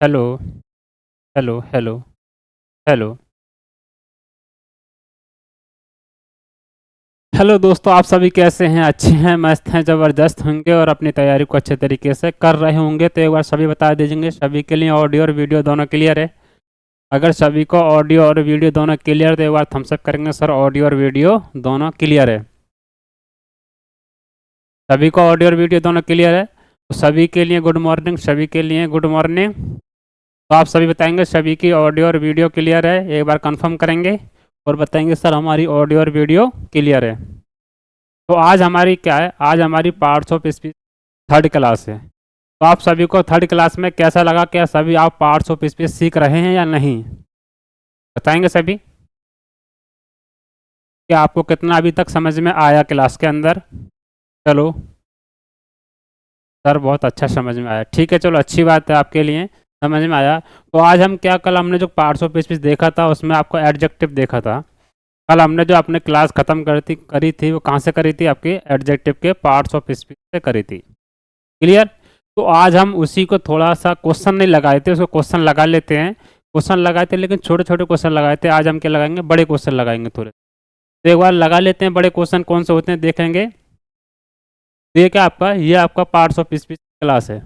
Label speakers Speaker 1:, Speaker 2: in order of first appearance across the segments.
Speaker 1: Hello, hello, hello, hello. Hello दोस्तों, आप सभी कैसे हैं? अच्छे हैं, मस्त हैं, ज़बरदस्त होंगे और अपनी तैयारी को अच्छे तरीके से कर रहे होंगे। तो एक बार सभी बता दीजिए, सभी के लिए ऑडियो और वीडियो दोनों क्लियर है? अगर सभी को ऑडियो और वीडियो दोनों क्लियर, तो एक बार थम्स अप करेंगे, सर ऑडियो और वीडियो दोनों क्लियर है। सभी को ऑडियो और वीडियो दोनों क्लियर है? तो सभी के लिए गुड मॉर्निंग, सभी के लिए गुड मॉर्निंग। तो आप सभी बताएंगे सभी की ऑडियो और वीडियो क्लियर है, एक बार कंफर्म करेंगे और बताएंगे सर हमारी ऑडियो और वीडियो क्लियर है। तो आज हमारी क्या है, आज हमारी parts of speech third class है। तो आप सभी को थर्ड क्लास में कैसा लगा? क्या सभी आप पार्ट्स ऑफ स्पीच सीख रहे हैं या नहीं? बताएंगे सभी। क्या आपको कितना अभी तक समझ में आया क्लास के अंदर? चलो सर, बहुत अच्छा समझ में आया, ठीक है, चलो अच्छी बात है, आपके लिए समझ में आया। तो आज हम क्या, कल हमने जो पार्ट्स ऑफ स्पीच देखा था उसमें आपको एडजेक्टिव देखा था। कल हमने जो अपने क्लास खत्म करी थी वो कहाँ से करी थी? आपके एडजेक्टिव के पार्ट्स ऑफ स्पीच से करी थी। क्लियर? तो आज हम उसी को थोड़ा सा क्वेश्चन नहीं लगाए थे, उसको क्वेश्चन लगा लेते हैं। क्वेश्चन लगाए थे लेकिन छोटे छोटे क्वेश्चन लगाए थे, आज हम क्या लगाएंगे? बड़े क्वेश्चन लगाएंगे थोड़े। तो एक बार लगा लेते हैं, बड़े क्वेश्चन कौन से होते हैं देखेंगे। तो ये क्या आपका, ये आपका पार्ट्स ऑफ स्पीच क्लास है।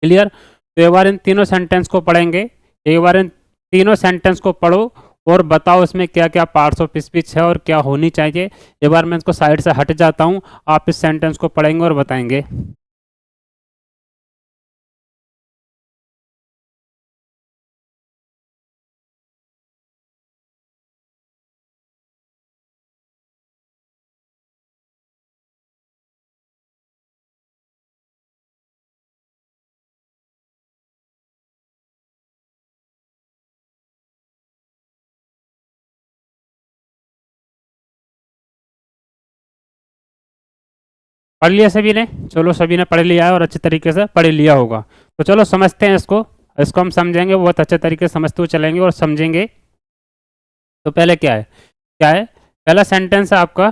Speaker 1: क्लियर? तो एक बार इन तीनों सेंटेंस को पढ़ेंगे। एक बार इन तीनों सेंटेंस को पढ़ो और बताओ इसमें क्या क्या पार्ट्स ऑफ स्पीच है और क्या होनी चाहिए। एक बार मैं इसको साइड से हट जाता हूँ, आप इस सेंटेंस को पढ़ेंगे और बताएंगे। पढ़ लिया सभी ने? चलो सभी ने पढ़ लिया है और अच्छे तरीके से पढ़ लिया होगा। तो चलो समझते हैं इसको। इसको हम समझेंगे, बहुत अच्छे तरीके से समझते हुए चलेंगे और समझेंगे। तो पहले क्या है, क्या है पहला सेंटेंस है आपका,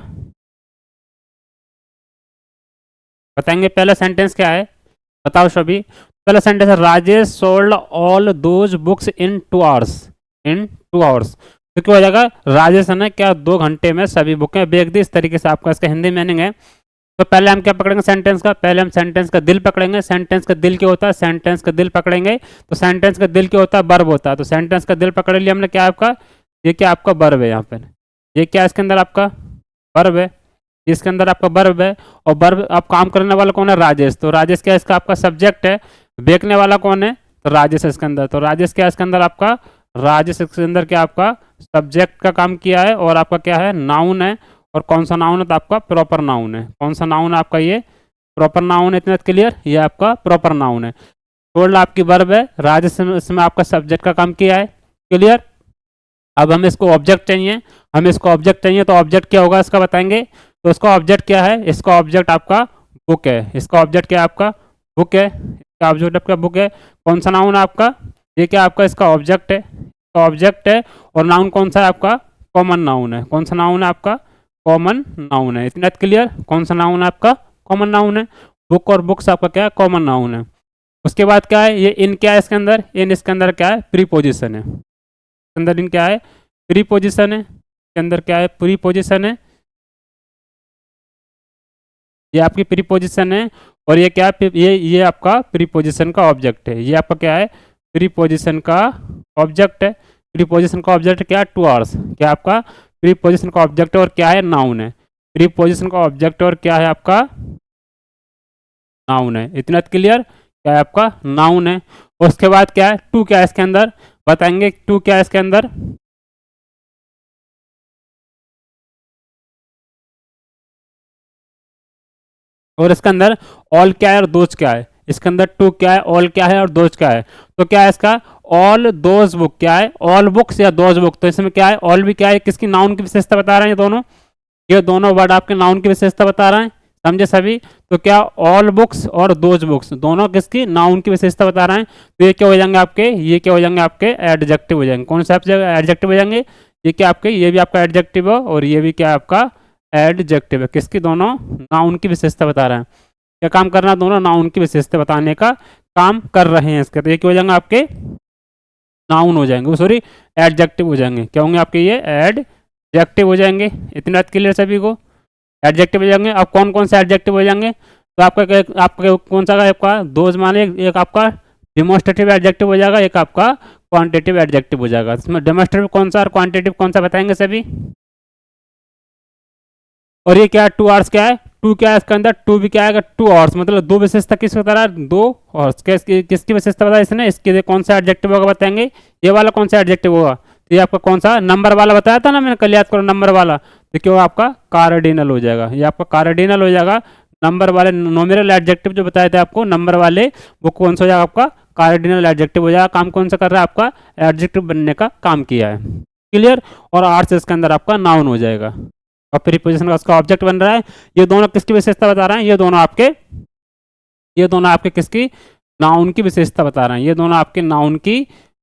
Speaker 1: बताएंगे पहला सेंटेंस क्या है? बताओ सभी। पहला सेंटेंस है, Rajesh sold all those books in 2 hours. In 2 hours. तो क्या हो जाएगा? राजेश ने क्या 2 घंटे में सभी बुकें बेच दी, इस तरीके से आपका इसका हिंदी मीनिंग है। तो पहले हम क्या पकड़ेंगे सेंटेंस का? पहले हम सेंटेंस का दिल पकड़ेंगे। सेंटेंस का दिल क्या होता है? सेंटेंस का दिल पकड़ेंगे तो सेंटेंस का दिल क्या होता है? वर्ब होता है। तो सेंटेंस का दिल पकड़ लिया हमने, क्या आपका, ये क्या आपका वर्ब है यहाँ पे। ये क्या इसके अंदर आपका वर्ब है, इसके अंदर आपका वर्ब है। और वर्ब आप काम करने वाला कौन है? राजेश। तो राजेश क्या इसका आपका सब्जेक्ट है। बेचने वाला कौन है? तो राजेश है इसके अंदर। तो राजेश क्या इसके अंदर आपका, राजेश इसके अंदर क्या आपका सब्जेक्ट का काम किया है और आपका क्या है? नाउन है। और कौन सा नाउन है? तो आपका प्रॉपर नाउन है। कौन सा नाउन है आपका? ये प्रॉपर नाउन है। इतना क्लियर? ये आपका प्रॉपर नाउन है। टोल्ड आपकी वर्ब है, राजेश इसमें आपका सब्जेक्ट का काम किया है। क्लियर? अब हमें इसको ऑब्जेक्ट चाहिए, हमें इसको ऑब्जेक्ट चाहिए। तो ऑब्जेक्ट क्या होगा इसका बताएंगे। तो इसका ऑब्जेक्ट क्या है? इसका ऑब्जेक्ट आपका बुक है। इसका ऑब्जेक्ट क्या है आपका? बुक है। इसका ऑब्जेक्ट आपका बुक है। कौन सा नाउन है आपका? ये क्या आपका इसका ऑब्जेक्ट है, इसका ऑब्जेक्ट है। और नाउन कौन सा है आपका? कॉमन नाउन है। कौन सा नाउन है आपका? कॉमन नाउन है। इतना क्लियर? कौन सा नाउन है आपका? कॉमन नाउन है। बुक और बुक्स आपका क्या है? कॉमन नाउन है। उसके बाद क्या है? ये इन क्या है इसके अंदर? इन इसके अंदर क्या है? प्रीपोजिशन है। अंदर इन क्या है? प्री पोजिशन है। के अंदर क्या है? प्री पोजिशन है। ये आपकी प्री पोजिशन है। और ये क्या है? ये आपका प्री पोजिशन का ऑब्जेक्ट है। ये आपका क्या है? प्री पोजिशन का ऑब्जेक्ट है। प्री पोजिशन का ऑब्जेक्ट क्या है? 2 आवर्स। क्या आपका प्री पोजिशन का ऑब्जेक्ट और क्या है? नाउन है। प्री पोजिशन का ऑब्जेक्ट और क्या है आपका? नाउन है। इतना क्लियर? क्या है आपका? नाउन है। उसके बाद क्या है? टू क्या है इसके अंदर? बताएंगे टू क्या है इसके अंदर। और इसके अंदर ऑल क्या है और दोज क्या है? इसके अंदर टू क्या है, ऑल क्या है और दोज क्या है? तो क्या है इसका? ऑल दोज बुक क्या है? ऑल बुक्स या दोज बुक। तो इसमें क्या है? ऑल भी क्या है? किसकी नाउन की विशेषता बता रहे हैं ये दोनों वर्ड आपके नाउन की विशेषता बता रहे हैं। समझे सभी? तो क्या ऑल बुक्स और दोज बुक्स दोनों किसकी नाउन की विशेषता बता रहे हैं। तो ये क्या हो जाएंगे आपके? ये क्या हो जाएंगे आपके? एडजेक्टिव हो जाएंगे। कौन से आप एडजेक्टिव हो जाएंगे? ये क्या आपके? ये भी आपका एडजेक्टिव है और ये भी क्या आपका एडजेक्टिव है। किसकी? दोनों नाउन की विशेषता बता रहे हैं। क्या काम करना? दोनों नाउन की विशेषता बताने का काम कर रहे हैं इसके, तो ये क्या हो जाएंगे आपके नाउन हो जाएंगे, सॉरी एडजेक्टिव हो जाएंगे। क्या होंगे आपके ये एडजेक्टिव हो जाएंगे। इतनी बात क्लियर सभी को, एडजेक्टिव हो जाएंगे। अब कौन कौन से एडजेक्टिव हो जाएंगे, तो आपका कौन सा आपका दोज मान लीजिए, एक आपका डिमोस्ट्रेटिव एडजेक्टिव हो जाएगा, एक आपका क्वांटिटेटिव एडजेक्टिव हो जाएगा। इसमें डेमोस्ट्रेटिव कौन सा और क्वांटिटेटिव कौन सा बताएंगे सभी। और ये क्या है, 2 आवर्स क्या है, 2 क्या है इसके अंदर, 2 भी क्या आएगा, 2 आवर्स, मतलब 2 विशेषता किसकी बता रहा है, 2 आवर्स। किसकी विशेषता बता इसने, इसके कौन सा एडजेक्टिव होगा बताएंगे, ये वाला कौन सा एडजेक्टिव होगा, तो ये आपका कौन सा नंबर वाला बताया था ना मैंने कल, याद करो नंबर वाला, तो क्या होगा आपका कार्डिनल हो जाएगा, ये आपका कार्डिनल हो जाएगा। नंबर वाले नॉमिनल एडजेक्टिव जो बताए थे आपको नंबर वाले, वो कौन सा हो जाएगा आपका कार्डिनल एडजेक्टिव हो जाएगा। काम कौन सा कर रहा है, आपका एडजेक्टिव बनने का काम किया है, क्लियर। और आर्ट्स इसके अंदर आपका नाउन हो जाएगा, और प्रीपोजिशन का उसका ऑब्जेक्ट बन रहा है। ये दोनों किसकी विशेषता बता रहे हैं, ये दोनों आपके किसकी, नाउन की विशेषता बता रहे हैं, ये दोनों आपके नाउन की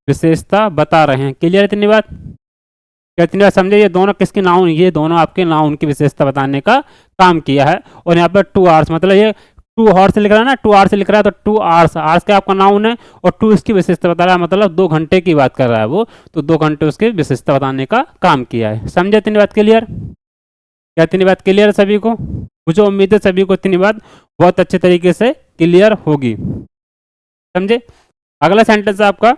Speaker 1: विशेषता बता रहे हैं, क्लियर। इतनी बात, क्या इतनी बात समझे, ये दोनों किसकी नाउन, ये दोनों आपके नाउन की विशेषता बताने का काम किया है। और यहाँ पर 2 आवर्स, मतलब ये 2 हॉर्स लिख रहा है ना, 2 आवर्स लिख रहा है, तो 2 आवर्स, आवर्स का आपका नाउन है, और 2 इसकी विशेषता बता रहा है, मतलब 2 घंटे की बात कर रहा है वो, तो 2 घंटे उसकी विशेषता बताने का काम किया है। समझे इतनी बात क्लियर, क्या इतनी बात क्लियर है सभी को, मुझे उम्मीद है सभी को इतनी बात बहुत अच्छे तरीके से क्लियर होगी, समझे। अगला सेंटेंस है आपका,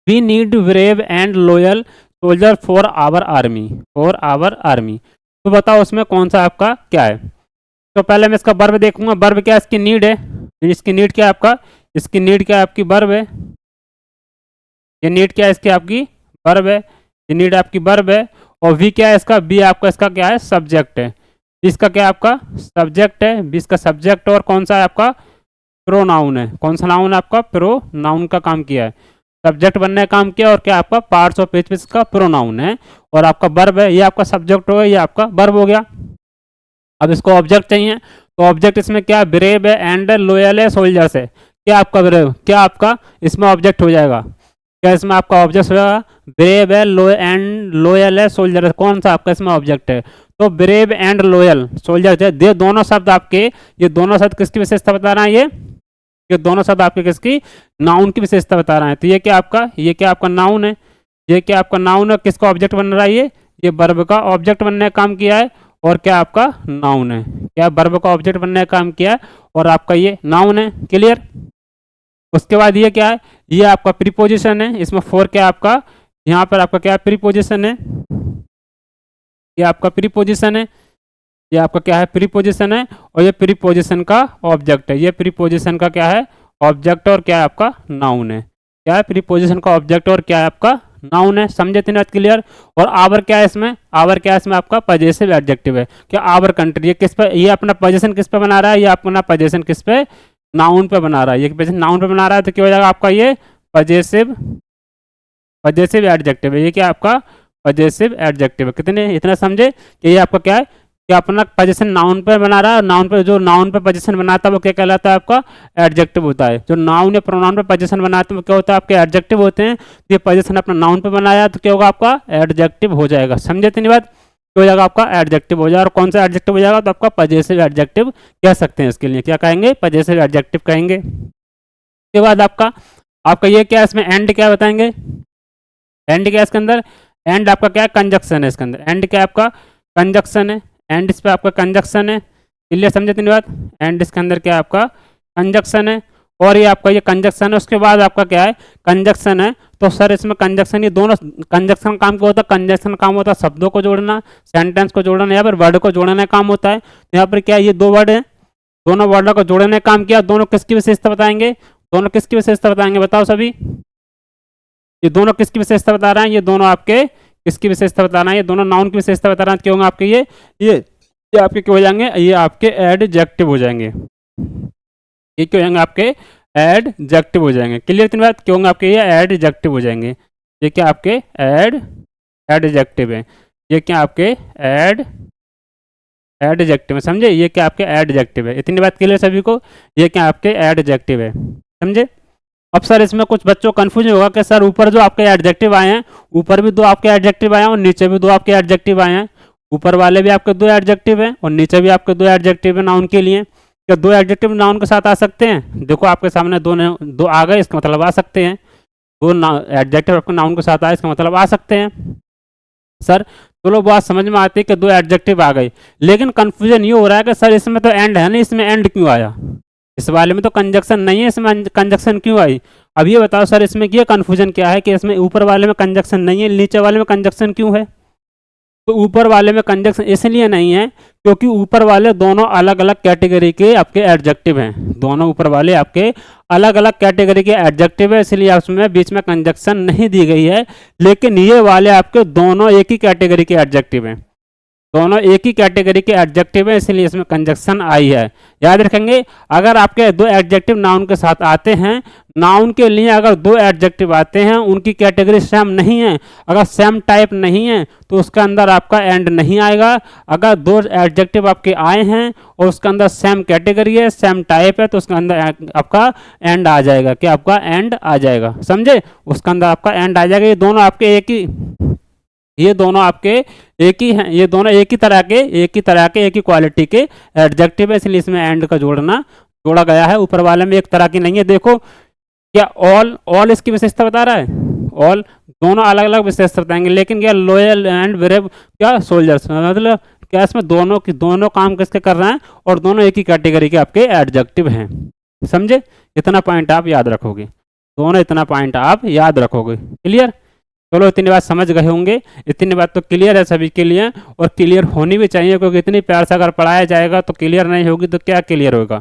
Speaker 1: we need brave and loyal soldier for our army, for our army. तो बताओ उसमें कौन सा आपका क्या है। तो पहले मैं इसका वर्ब देखूंगा, वर्ब क्या है, इसकी नीड है, इसकी नीड क्या है आपका, इसकी नीड क्या है आपकी वर्ब है, ये नीड क्या है इसकी आपकी वर्ब है, ये नीड आपकी वर्ब है। और वी क्या है इसका, बी आपका इसका क्या है सब्जेक्ट है, इसका क्या है आपका सब्जेक्ट है, बी इसका सब्जेक्ट, और कौन सा है आपका प्रोनाउन है, कौन सा नाउन है आपका प्रोनाउन का काम किया है, सब्जेक्ट बनने का काम किया, और क्या आपका पार्ट्स ऑफ स्पीच का प्रोनाउन है, और आपका वर्ब है, ये आपका सब्जेक्ट हो गया, ये आपका वर्ब हो गया। अब इसको ऑब्जेक्ट चाहिए, तो ऑब्जेक्ट इसमें क्या ब्रेव है एंड लॉयल है सोल्जर्स है, क्या आपका ब्रेव, क्या आपका इसमें ऑब्जेक्ट हो जाएगा, क्या इसमें आपका ऑब्जेक्ट होगा, ब्रेव है एंड लॉयल है सोल्जर है, कौन सा आपका इसमें ऑब्जेक्ट है, तो ब्रेव एंड लॉयल सोल्जर है। ये दोनों शब्द आपके, ये दोनों शब्द किसकी विशेषता बता रहे हैं, ये दोनों शब्द आपके किसकी नाउन की विशेषता बता रहे हैं। तो ये क्या आपका नाउन है, ये क्या आपका नाउन है, किसका ऑब्जेक्ट बन रहा है, ये वर्ब का ऑब्जेक्ट बनने का काम किया है, और क्या आपका नाउन है, क्या वर्ब का ऑब्जेक्ट बनने का काम किया है, और आपका ये नाउन है, क्लियर। उसके बाद ये क्या है, ये आपका प्रीपोजिशन है, इसमें फॉर क्या आपका, यहाँ पर आपका क्या प्रीपोजिशन है, ये आपका प्रीपोजिशन है, ये आपका क्या है प्रीपोजिशन है, और ये प्रीपोजिशन का ऑब्जेक्ट है, ये प्रीपोजिशन का क्या है ऑब्जेक्ट, और क्या है आपका नाउन है, क्या है प्रीपोजिशन का ऑब्जेक्ट, और क्या है आपका नाउन है, समझे तीन बात क्लियर। और आवर क्या है इसमें, आवर क्या है इसमें आपका पजेसिव एडजेक्टिव है, क्या आवर कंट्री, ये किस पे, ये अपना पोजीशन किस पे बना रहा है, ये अपना पोजीशन किस पे नाउन पे बना रहा है, ये पोजीशन नाउन पे बना रहा है, तो क्या हो जाएगा आपका ये पजेसिव एडजेक्टिव है, ये क्या आपका पजेसिव एडजेक्टिव है। कितने इतना समझे कि ये आपका क्या है कि अपना पोजीशन नाउन पे बना रहा है, नाउन पे जो नाउन पे पोजीशन बनाता है वो क्या कहलाता है आपका एडजेक्टिव होता है, जो नाउन या प्रोनाउन पे पोजीशन बनाते हैं वो क्या होता है आपके एडजेक्टिव होते हैं। तो ये पोजीशन अपना नाउन पे बनाया तो क्या होगा आपका एडजेक्टिव हो जाएगा, समझे इतनी बात, क्या हो जाएगा आपका एडजेक्टिव हो जाएगा। और कौन सा एडजेक्टिव हो जाएगा, तो आपका पजेसिव एडजेक्टिव कह सकते हैं, इसके लिए क्या कहेंगे पजेसिव एडजेक्टिव कहेंगे। उसके बाद आपका ये क्या है इसमें एंड क्या बताएंगे, एंड क्या है इसके अंदर, एंड आपका क्या है कंजक्शन है, इसके अंदर एंड क्या है आपका कंजक्शन है, एंड इस पे आपका कंजक्शन है, क्लियर समझे इतनी बात, एंड इसके अंदर क्या है आपका कंजक्शन है, और ये आपका ये कंजक्शन है। उसके बाद आपका क्या है कंजक्शन है, तो सर इसमें कंजक्शन ये दोनों कंजक्शन काम क्या होता है, कंजक्शन काम होता है शब्दों को जोड़ना, सेंटेंस को जोड़ना, या फिर वर्ड को जोड़ने का काम होता है। तो यहाँ पर क्या है ये दो वर्ड है, दोनों वर्डों को जोड़ने का काम किया, दोनों किसकी विशेषता बताएंगे, दोनों किसकी विशेषता बताएंगे बताओ सभी, ये दोनों किसकी विशेषता बता रहे हैं, ये दोनों आपके किसकी विशेषता बता रहे हैं, ये दोनों नाउन की विशेषता बता रहे हैं, क्यों होंगे आपके ये आपके क्या हो जाएंगे, ये आपके एडजेक्टिव हो जाएंगे, ये क्या हो जाएंगे आपके एडजेक्टिव हो जाएंगे, क्लियर इतनी बात, क्यों होंगे आपके ये एडजेक्टिव हो जाएंगे, ये क्या आपके एडजेक्टिव है, ये क्या आपके एडजेक्टिव है, समझे, ये क्या आपके एडजेक्टिव है, इतनी बात क्लियर सभी को, ये क्या आपके एडजेक्टिव है, समझे। अब सर इसमें कुछ बच्चों कंफ्यूजन होगा कि सर ऊपर जो आपके एडजेक्टिव आए हैं, ऊपर भी दो आपके एडजेक्टिव आए हैं और नीचे भी दो आपके एडजेक्टिव आए हैं, ऊपर वाले भी आपके दो एडजेक्टिव हैं और नीचे भी आपके दो एडजेक्टिव है नाउन के लिए, क्या दो एडजेक्टिव नाउन के साथ आ सकते हैं? देखो आपके सामने दो आ गए, इसका मतलब आ सकते हैं। दो एडजेक्टिव आपके नाउन के साथ आए, इसका मतलब आ सकते हैं। सर चलो बात समझ में आती है कि दो एडजेक्टिव आ गई, लेकिन कंफ्यूजन ये हो रहा है कि सर इसमें तो एंड है नहीं, इसमें एंड क्यों आया? इस वाले में तो कंजक्शन नहीं है, इसमें कंजक्शन क्यों आई? अब ये बताओ सर, इसमें ये कंफ्यूजन क्या है कि इसमें ऊपर वाले में कंजक्शन नहीं है, नीचे वाले में कंजक्शन क्यों है? तो ऊपर वाले में कंजक्शन इसलिए नहीं है क्योंकि ऊपर वाले दोनों अलग अलग कैटेगरी के आपके एडजेक्टिव हैं। दोनों ऊपर वाले आपके अलग अलग कैटेगरी के एडजेक्टिव है, इसलिए उसमें बीच में कंजक्शन नहीं दी गई है। लेकिन ये वाले आपके दोनों एक ही कैटेगरी के एडजेक्टिव हैं, दोनों एक ही कैटेगरी के एडजेक्टिव है, इसलिए इसमें कंजक्शन आई है। याद रखेंगे, अगर आपके दो एडजेक्टिव नाउन के साथ आते हैं, नाउन के लिए अगर दो एडजेक्टिव आते हैं, उनकी कैटेगरी सेम नहीं है, अगर सेम टाइप नहीं है, तो उसके अंदर आपका एंड नहीं आएगा। अगर दो एडजेक्टिव आपके आए हैं और उसके अंदर सेम कैटेगरी है, सेम टाइप है, तो उसके अंदर आपका एंड आ जाएगा। क्या आपका एंड आ जाएगा? समझे? उसके अंदर आपका एंड आ जाएगा। ये दोनों आपके एक ही हैं, ये दोनों एक ही तरह के एक ही क्वालिटी के एडजेक्टिव है, इसलिए इसमें एंड का जोड़ा गया है। ऊपर वाले में एक तरह की नहीं है। देखो क्या ऑल इसकी विशेषता बता रहा है? ऑल दोनों अलग अलग विशेषता बताएंगे, लेकिन क्या लॉयल एंड ब्रेव क्या सोल्जर्स, मतलब क्या इसमें दोनों काम किसके कर रहे हैं और दोनों एक ही कैटेगरी के आपके एडजेक्टिव हैं। समझे? इतना पॉइंट आप याद रखोगे, दोनों इतना पॉइंट आप याद रखोगे। क्लियर? चलो इतनी बात समझ गए होंगे, इतनी बात तो क्लियर है सभी के लिए, और क्लियर होनी भी चाहिए, क्योंकि इतनी प्यार से अगर पढ़ाया जाएगा तो क्लियर नहीं होगी तो क्या क्लियर होगा?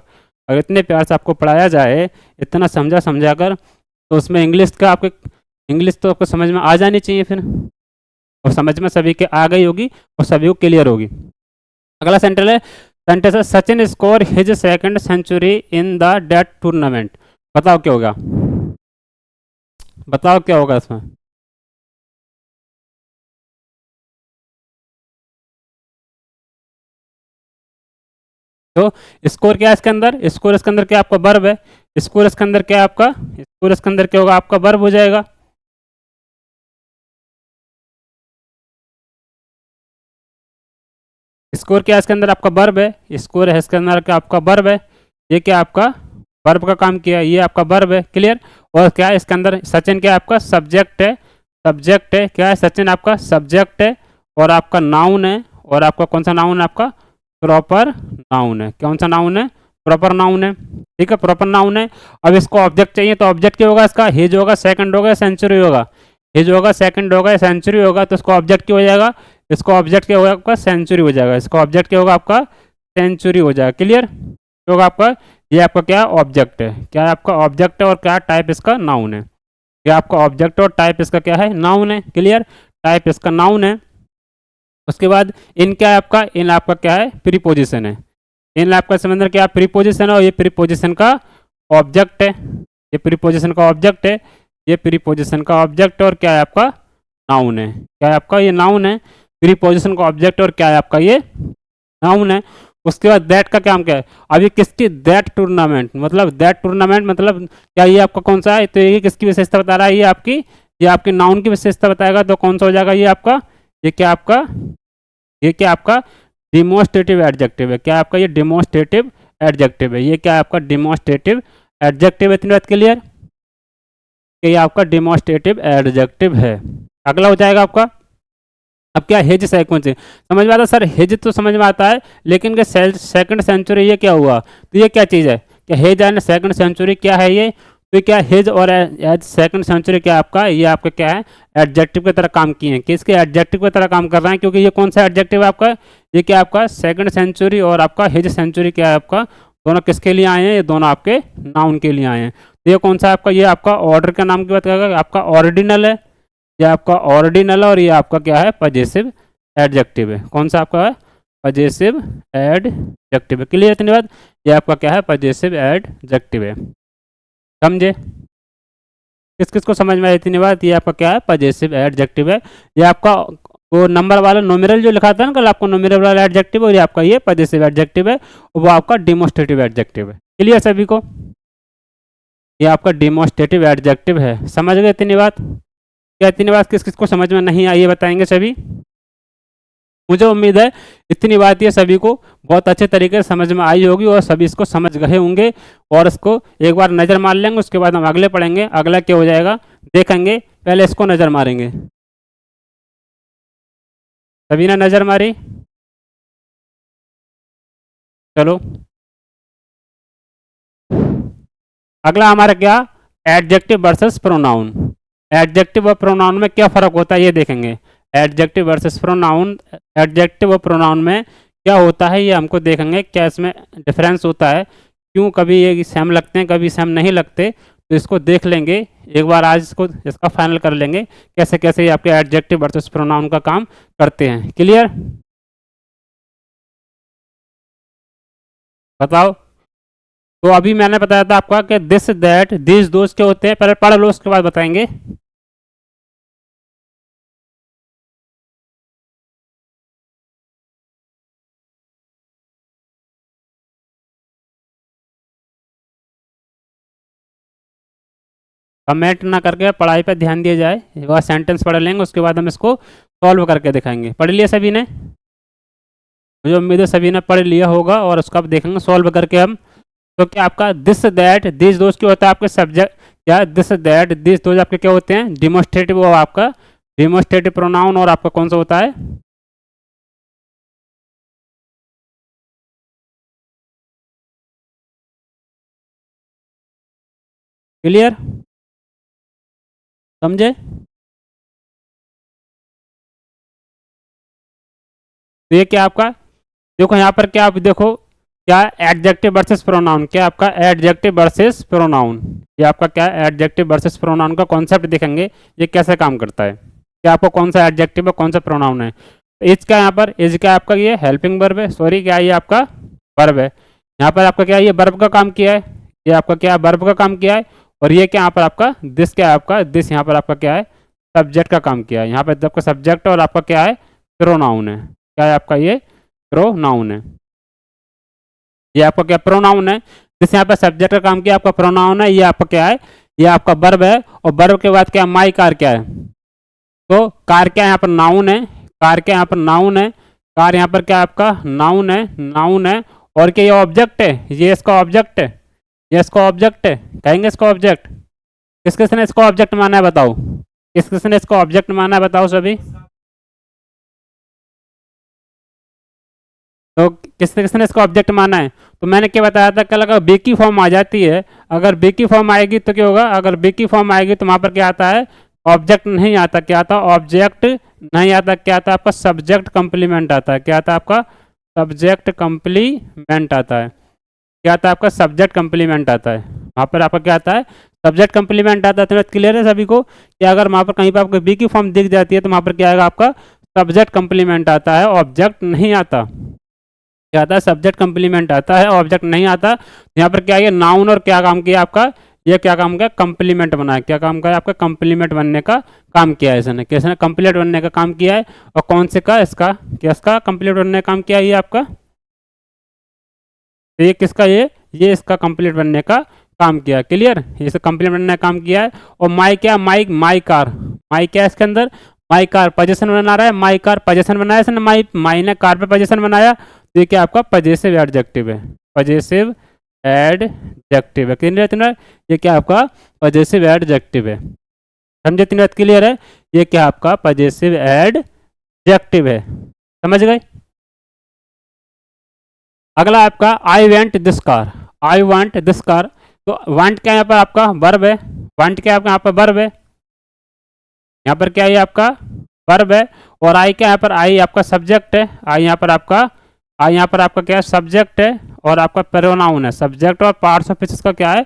Speaker 1: अगर इतने प्यार से आपको पढ़ाया जाए, इतना समझा कर, तो उसमें इंग्लिश तो आपको समझ में आ जानी चाहिए फिर, और समझ में सभी के आ गई होगी और सभी को क्लियर होगी। अगला सेंटेंस है Sachin score his second century in the date tournament. बताओ क्या होगा? बताओ क्या होगा इसमें? तो स्कोर क्या है इसके अंदर? स्कोर इसके अंदर क्या आपका वर्ब है। स्कोर इसके अंदर क्या है आपका? स्कोर इसके अंदर क्या होगा? आपका वर्ब हो जाएगा। स्कोर क्या है इसके अंदर? आपका वर्ब है। स्कोर है इसके अंदर क्या? आपका वर्ब है। ये क्या आपका वर्ब का काम किया, ये आपका वर्ब है। क्लियर? और क्या है इसके अंदर? सचिन क्या आपका सब्जेक्ट है। सब्जेक्ट है। क्या है? सचिन आपका सब्जेक्ट है, और आपका नाउन है। और आपका कौन सा नाउन है? आपका प्रॉपर नाउन है। कौन सा नाउन है? प्रॉपर नाउन है। ठीक है, प्रॉपर नाउन है। अब इसको ऑब्जेक्ट चाहिए, तो ऑब्जेक्ट क्या होगा इसका? हिज होगा, सेकंड होगा, सेंचुरी होगा। हिज होगा, सेकंड होगा, सेंचुरी होगा, तो इसको ऑब्जेक्ट क्या हो जाएगा? इसको ऑब्जेक्ट क्या होगा आपका? सेंचुरी हो जाएगा। इसको ऑब्जेक्ट क्या होगा आपका? सेंचुरी हो जाएगा। क्लियर? क्या होगा आपका? ये आपका क्या ऑब्जेक्ट है? क्या है आपका ऑब्जेक्ट है, और क्या टाइप इसका? नाउन है। क्या आपका ऑब्जेक्ट और टाइप इसका क्या है? नाउन है। क्लियर? टाइप इसका नाउन है। उसके बाद इन क्या है आपका? इन आपका क्या है? प्रीपोजिशन है। इन आपका समझ क्या प्रीपोजिशन है, और ये प्रीपोजिशन का ऑब्जेक्ट है। ये प्रीपोजिशन का ऑब्जेक्ट है। ये प्रीपोजिशन का ऑब्जेक्ट, और क्या है आपका? नाउन है। क्या है आपका? ये नाउन है। प्रीपोजिशन का ऑब्जेक्ट, और क्या है आपका? ये नाउन है। उसके बाद दैट का काम क्या है? अभी किसकी? दैट टूर्नामेंट, मतलब दैट टूर्नामेंट मतलब क्या ये आपका कौन सा है? तो ये किसकी विशेषता बता रहा है? ये आपकी नाउन की विशेषता बताएगा, तो कौन सा हो जाएगा ये आपका? ये क्या आपका? ये क्या आपका? डिमोस्ट्रेटिव एडजेक्टिव है। क्या आपका? ये डिमोस्ट्रेटिव एडजेक्टिव है। ये क्या है आपका? डिमोस्ट्रेटिव एडजेक्टिव है। इतनी बात क्लियर? कि ये आपका डिमोस्ट्रेटिव एडजेक्टिव है। अगला हो जाएगा आपका, अब क्या? हेज सेक्वेंस समझ में आता है सर? हेज तो समझ में आता है, लेकिन क्या सेकंड सेंचुरी ये क्या हुआ? तो ये क्या चीज़ है? क्या हेज एंड सेकंड सेंचुरी क्या है ये? तो क्या हेज और एज सेकंड सेंचुरी क्या आपका? ये आपका क्या है? एडजेक्टिव की तरह काम किए हैं। किसके? एडजेक्टिव की तरह काम कर रहे हैं, क्योंकि ये कौन सा एडजेक्टिव है आपका? ये क्या आपका? सेकंड सेंचुरी और आपका हेज सेंचुरी क्या है आपका? दोनों किसके लिए आए हैं? ये दोनों आपके नाउन के लिए आए हैं। तो ये कौन सा आपका? ये आपका ऑर्डर का नाम की बात करेगा, आपका ऑर्डिनल है। ये आपका ऑर्डिनल है, और ये आपका क्या है? पजेसिव एडजेक्टिव है। कौन सा आपका है? पजेसिव एडजेक्टिव है। क्लियर? इतनी बात? ये आपका क्या है? पजेसिव एडजेक्टिव है। समझे? किस किस को समझ में आई इतनी बात? ये आपका क्या है? पजेसिव एडजेक्टिव है। ये आपका वो नंबर वाला नोमिनल जो लिखा था ना कल आपको, नोमिनल वाला एडजेक्टिव, और ये आपका ये पजेसिव एडजेक्टिव है, वो आपका डिमोस्ट्रेटिव एडजेक्टिव है। क्लियर सभी को? ये आपका डिमोस्ट्रेटिव एडजेक्टिव है। समझ गए इतनी बात? क्या इतनी बात किस किस को समझ में नहीं आई ये बताएंगे सभी? मुझे उम्मीद है इतनी बात ये सभी को बहुत अच्छे तरीके से समझ में आई होगी और सभी इसको समझ गए होंगे और इसको एक बार नज़र मार लेंगे, उसके बाद हम अगले पढ़ेंगे। अगला क्या हो जाएगा देखेंगे, पहले इसको नज़र मारेंगे। सभी ने नज़र मारी? चलो अगला हमारा क्या, एडजेक्टिव वर्सेस प्रोनाउन। एडजेक्टिव और प्रोनाउन में क्या फ़र्क होता है ये देखेंगे। एडजेक्टिव वर्सेस प्रोनाउन, एडजेक्टिव और प्रोनाउन में क्या होता है ये हमको देखेंगे, क्या इसमें डिफरेंस होता है, क्यों कभी ये सेम लगते हैं कभी सेम नहीं लगते, तो इसको देख लेंगे एक बार। आज इसको इसका फाइनल कर लेंगे कैसे कैसे ये आपके एडजेक्टिव वर्सेस प्रोनाउन का काम करते हैं। क्लियर? बताओ। तो अभी मैंने बताया था आपका कि दिस दैट दिस दोस्त क्या होते हैं, पहले पढ़ लो उसके बाद बताएंगे। कमेंट ना करके पढ़ाई पर ध्यान दिया जाए। एक बार सेंटेंस पढ़ लेंगे उसके बाद हम इसको सॉल्व करके दिखाएंगे। पढ़ लिया सभी ने? मुझे उम्मीद है सभी ने पढ़ लिया होगा और उसका देखेंगे सॉल्व करके हम। तो क्या आपका दिस दैट दिस दोस्त क्या होता है आपके सब्जेक्ट, क्या दिस दैट दिस दोस्त आपके क्या होते हैं डिमोस्ट्रेटिव, वो आपका डिमोस्ट्रेटिव प्रोनाउन, और आपका कौन सा होता है क्लियर? समझे? तो ये क्या आपका, देखो यहाँ पर क्या आप देखो क्या एडजेक्टिव वर्सेस प्रोनाउन, क्या आपका एडजेक्टिव वर्सेस प्रोनाउन, ये आपका क्या एडजेक्टिव वर्सेस प्रोनाउन का कॉन्सेप्ट देखेंगे ये कैसे काम करता है, क्या आपको कौन सा एडजेक्टिव है कौन सा प्रोनाउन है। इज क्या यहाँ पर, इज क्या आपका ये हेल्पिंग वर्ब है, सॉरी क्या ये आपका वर्ब है। यहाँ पर आपका क्या ये वर्ब का काम किया है, ये आपका क्या वर्ब का काम किया है, और ये क्या यहाँ पर आपका दिस क्या है आपका दिस यहाँ पर आपका क्या है सब्जेक्ट का काम किया है। यहाँ पर आपका सब्जेक्ट और आपका क्या है प्रोनाउन है, क्या है आपका ये प्रोनाउन है, ये आपका क्या प्रोनाउन है। जिस यहाँ पर सब्जेक्ट का काम किया आपका प्रोनाउन है, ये आपका क्या है ये आपका वर्ब है, और वर्ब के बाद क्या माई कार क्या है, तो कार क्या यहाँ पर नाउन है, कार क्या यहाँ पर नाउन है, कार यहाँ पर क्या आपका नाउन है, नाउन है, और क्या ये ऑब्जेक्ट है, ये इसका ऑब्जेक्ट है, ये इसका ऑब्जेक्ट है, कहेंगे इसका ऑब्जेक्ट। किस किसने इसको ऑब्जेक्ट माना है बताओ, किस किसने इसको ऑब्जेक्ट माना है बताओ सभी। तो किसने किसने इसको ऑब्जेक्ट माना है, तो मैंने क्या बताया था कल, अगर बी की फॉर्म आ जाती है, अगर बी की फॉर्म आएगी तो क्या होगा, अगर बी की फॉर्म आएगी तो वहाँ पर क्या आता है ऑब्जेक्ट नहीं आता, क्या आता ऑब्जेक्ट नहीं आता, क्या आता आपका सब्जेक्ट कंप्लीमेंट आता है, क्या आता आपका सब्जेक्ट कंप्लीमेंट आता है, क्या आता है आपका सब्जेक्ट कंप्लीमेंट आता है, वहाँ पर आपका क्या आता है सब्जेक्ट कंप्लीमेंट आता है। तो क्लियर है सभी को कि अगर वहाँ पर कहीं पर आपको बी की फॉर्म दिख जाती है तो वहाँ पर क्या आएगा आपका सब्जेक्ट कंप्लीमेंट आता है, ऑब्जेक्ट नहीं आता, क्या आता है सब्जेक्ट कंप्लीमेंट आता है ऑब्जेक्ट नहीं आता। यहाँ पर क्या है नाउन और क्या काम किया आपका, ये क्या काम किया कंप्लीमेंट बनाया, क्या काम किया आपका कंप्लीमेंट बनने का काम किया है इसने, किसने कंप्लीट बनने का काम किया है, और कौन से का इसका क्या इसका कंप्लीट बनने का काम किया है ये आपका, तो ये किसका ये इसका कंप्लीट बनने का काम किया। क्लियर, इसे कंप्लीट बनने का काम किया है। और माई क्या माई कार, माई क्या है इसके अंदर माई कार पोजीशन बना रहा है, माई कार पोजीशन बनाया इसने, माई ने कार पे पोजीशन बनाया, तो ये क्या आपका पजेसिव एडजेक्टिव है, पजेसिव एडजेक्टिव है। क्लियर, ये क्या आपका पजेसिव एडजेक्टिव है, समझे तीनों बात क्लियर है, ये क्या आपका पजेसिव एडजेक्टिव है, समझ गए। अगला आपका I went this car, I want this car, तो वांट क्या यहाँ पर आपका वर्ब है, वांट क्या आपका यहाँ पर वर्ब है, यहाँ पर क्या है आपका वर्ब है, और आई क्या यहाँ पर आई आपका सब्जेक्ट है, आई यहाँ पर आपका आई यहाँ पर आपका क्या है सब्जेक्ट है, और आपका प्रोनाउन है, सब्जेक्ट और पार्ट्स ऑफ स्पीच का क्या है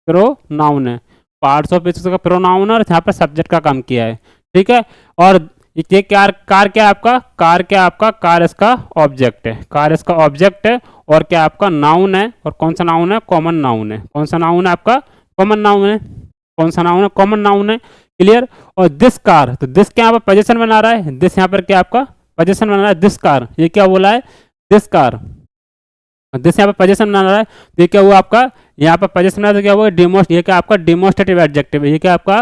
Speaker 1: प्रोनाउन है, पार्ट्स ऑफ स्पीच का प्रोनाउन है, और यहाँ पर सब्जेक्ट का काम किया है, ठीक है। और ये कार कार क्या आपका कार क्या आपका कार इसका ऑब्जेक्ट है, कार इसका ऑब्जेक्ट है, और क्या आपका नाउन है, और कौन सा नाउन है कॉमन नाउन है, कौन सा नाउन है आपका कॉमन नाउन है, कौन सा नाउन है कॉमन नाउन है। क्लियर। और दिस कार, तो दिस क्या यहाँ पर पोजीशन बना रहा है, दिस यहाँ पर क्या आपका पोजीशन बना रहा है, दिस कार ये क्या बोला है दिस कार, दिस यहाँ पर पोजीशन बना रहा है, तो ये क्या हुआ आपका यहाँ पर पोजीशन बना, तो क्या हुआ डिमोस्ट, ये क्या आपका डिमोस्ट्रेटिव एडजेक्टिव है, ये क्या आपका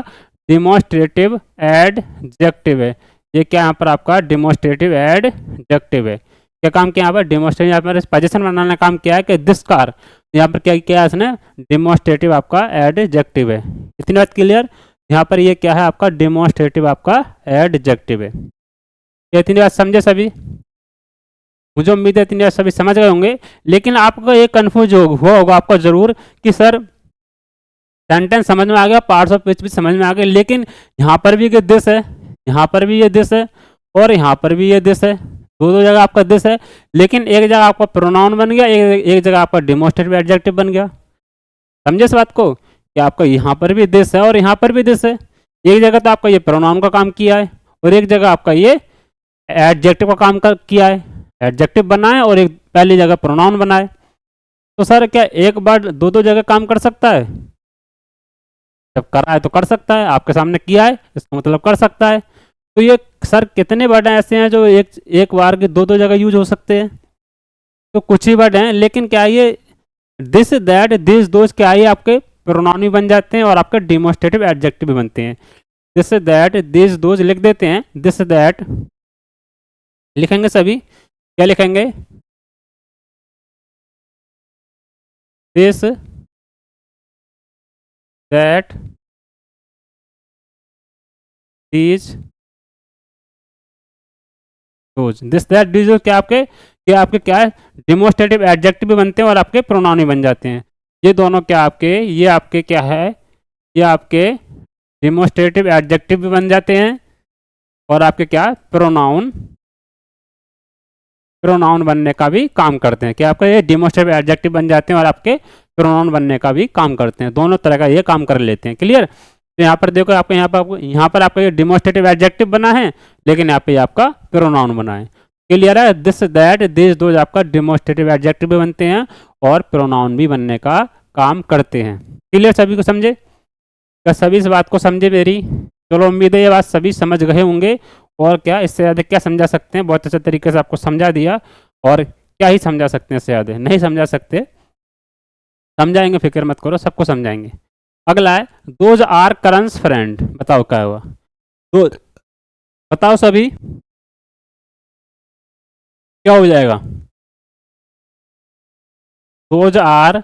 Speaker 1: डिमोस्ट्रेटिव एडजेक्टिव है, ये क्या यहाँ पर आपका डेमोस्ट्रेटिव एडजेक्टिव है। क्या काम किया यहाँ पर, डेमोस्ट्रेटिव, यहाँ पर पोजीशन बनाने का काम किया है कि दिस कार, यहाँ पर क्या किया है इसने, डेमोस्ट्रेटिव आपका एडजेक्टिव है। इतनी बात क्लियर। यहाँ पर ये क्या है आपका, डेमोस्ट्रेटिव आपका एडजेक्टिव है। ये इतनी बात समझे सभी? मुझे उम्मीद है इतनी बात सभी समझ गए होंगे। लेकिन आपको एक कन्फ्यूज हुआ होगा आपको जरूर कि सर सेंटेंस समझ में आ गया, पार्ट्स ऑफ स्पीच भी समझ में आ गए, लेकिन यहाँ पर भी ये दिस है, यहाँ पर भी ये दिस है, और यहाँ पर भी ये दिस है, दो जगह आपका दिस है, लेकिन एक जगह आपका प्रोनाउन बन गया, एक जगह आपका डेमोस्ट्रेटिव एडजेक्टिव बन गया। समझे इस बात को कि आपका यहाँ पर भी दिस है और यहाँ पर भी दिस है। एक जगह तो आपका ये प्रोनाउन का काम किया है और एक जगह आपका ये एडजेक्टिव का काम किया है, एडजेक्टिव बना है और एक पहली जगह प्रोनाउन बना है। तो सर क्या एक बार दो जगह काम कर सकता है? जब करा है तो कर सकता है, आपके सामने किया है इसका मतलब कर सकता है। तो ये सर कितने वर्ड ऐसे हैं जो एक बार के दो जगह यूज हो सकते हैं? तो कुछ ही वर्ड हैं, लेकिन क्या ये दिस दैट दिस दोज क्या ये आपके प्रोनाउन भी बन जाते हैं और आपके डेमोस्ट्रेटिव एडजेक्टिव भी बनते हैं। दिस दैट दिस दोज लिख देते हैं, दिस दैट लिखेंगे सभी, क्या लिखेंगे, this that these those, this that these those क्या आपके क्या है, डेमोस्ट्रेटिव एडजेक्टिव भी बनते हैं और आपके प्रोनाउन भी बन जाते हैं। ये दोनों क्या आपके, ये आपके क्या है, ये आपके डेमोस्ट्रेटिव एडजेक्टिव भी बन जाते हैं और आपके क्या प्रोनाउन बनने का भी काम करते हैं। क्या आपका ये डेमोस्ट्रेटिव एडजेक्टिव बन जाते हैं और आपके प्रोनाउन बनने का भी काम करते हैं। दोनों तरह का ये काम कर लेते हैं। क्लियर? तो यहाँ पर देखो आपको यहाँ पर आपका ये डेमोस्ट्रेटिव एडजेक्टिव बना है, लेकिन यहाँ पे आपका प्रोनाउन बना है। क्लियर है? दिस दैट दिस दोज आपका डेमोस्ट्रेटिव एडजेक्टिव भी बनते हैं और प्रोनाउन भी बनने का काम करते हैं। क्लियर? सभी को समझे? क्या सभी इस बात को समझे मेरी? चलो उम्मीद है ये बात सभी समझ गए होंगे। और क्या इससे ज़्यादा क्या समझा सकते हैं? बहुत अच्छे तरीके से आपको समझा दिया। और क्या ही समझा सकते हैं इससे ज़्यादा? नहीं समझा सकते, समझाएंगे, फिक्र मत करो, सबको समझाएंगे। अगला है दोज आर करंस फ्रेंड। बताओ क्या हुआ? दो बताओ सभी, क्या हो जाएगा? दोज आर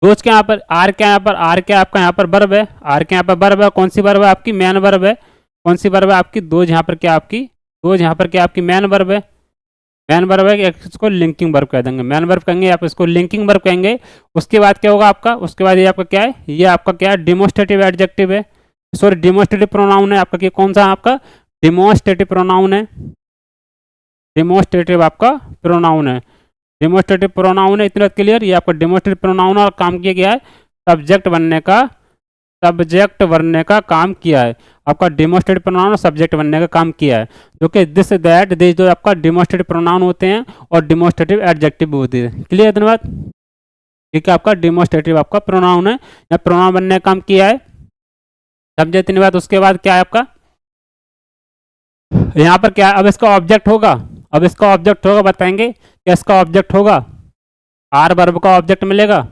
Speaker 1: दोज के यहाँ पर आर क्या, यहाँ पर आर क्या आपका यहाँ पर वर्ब है, आर के यहाँ पर वर्ब है। कौन सी वर्ब है आपकी? मैन वर्ब है। कौन सी वर्ब है आपकी? दोज यहाँ पर क्या आपकी, दोज यहाँ पर क्या आपकी मैन वर्ब है। मैन वर्ब है, इसको लिंकिंग वर्ब कह देंगे, मैन वर्ब कहेंगे, आप इसको लिंकिंग वर्ब कहेंगे। उसके बाद क्या होगा आपका? उसके बाद ये आपका क्या है, ये आपका क्या है, डेमोस्ट्रेटिव एडजेक्टिव है, सॉरी डेमोस्ट्रेटिव प्रोनाउन है आपका। कौन सा आपका? डेमोस्ट्रेटिव प्रोनाउन है, डेमोस्ट्रेटिव आपका प्रोनाउन है, डेमोस्ट्रेटिव प्रोनाउन है। इतना क्लियर? ये आपका डेमोस्ट्रेटिव प्रोनाउन और काम किया गया है सब्जेक्ट बनने का काम किया है आपका। डेमोस्ट्रेटिव प्रोनाउन और सब्जेक्ट बनने का काम किया है, जो कि दिस दैट दिस जो आपका डेमोस्ट्रेटिव प्रोनाउन होते हैं और डेमोस्ट्रेटिव एडजेक्टिव भी होती है। क्लियर? धन्यवाद। ठीक है, आपका डेमोस्ट्रेटिव आपका प्रोनाउन है या प्रोनाउन बनने का काम किया है। समझे इतनी बात? उसके बाद क्या है आपका यहाँ पर क्या है? अब इसका ऑब्जेक्ट होगा, अब इसका ऑब्जेक्ट होगा, बताएंगे क्या इसका ऑब्जेक्ट होगा? आर वर्ब का ऑब्जेक्ट मिलेगा।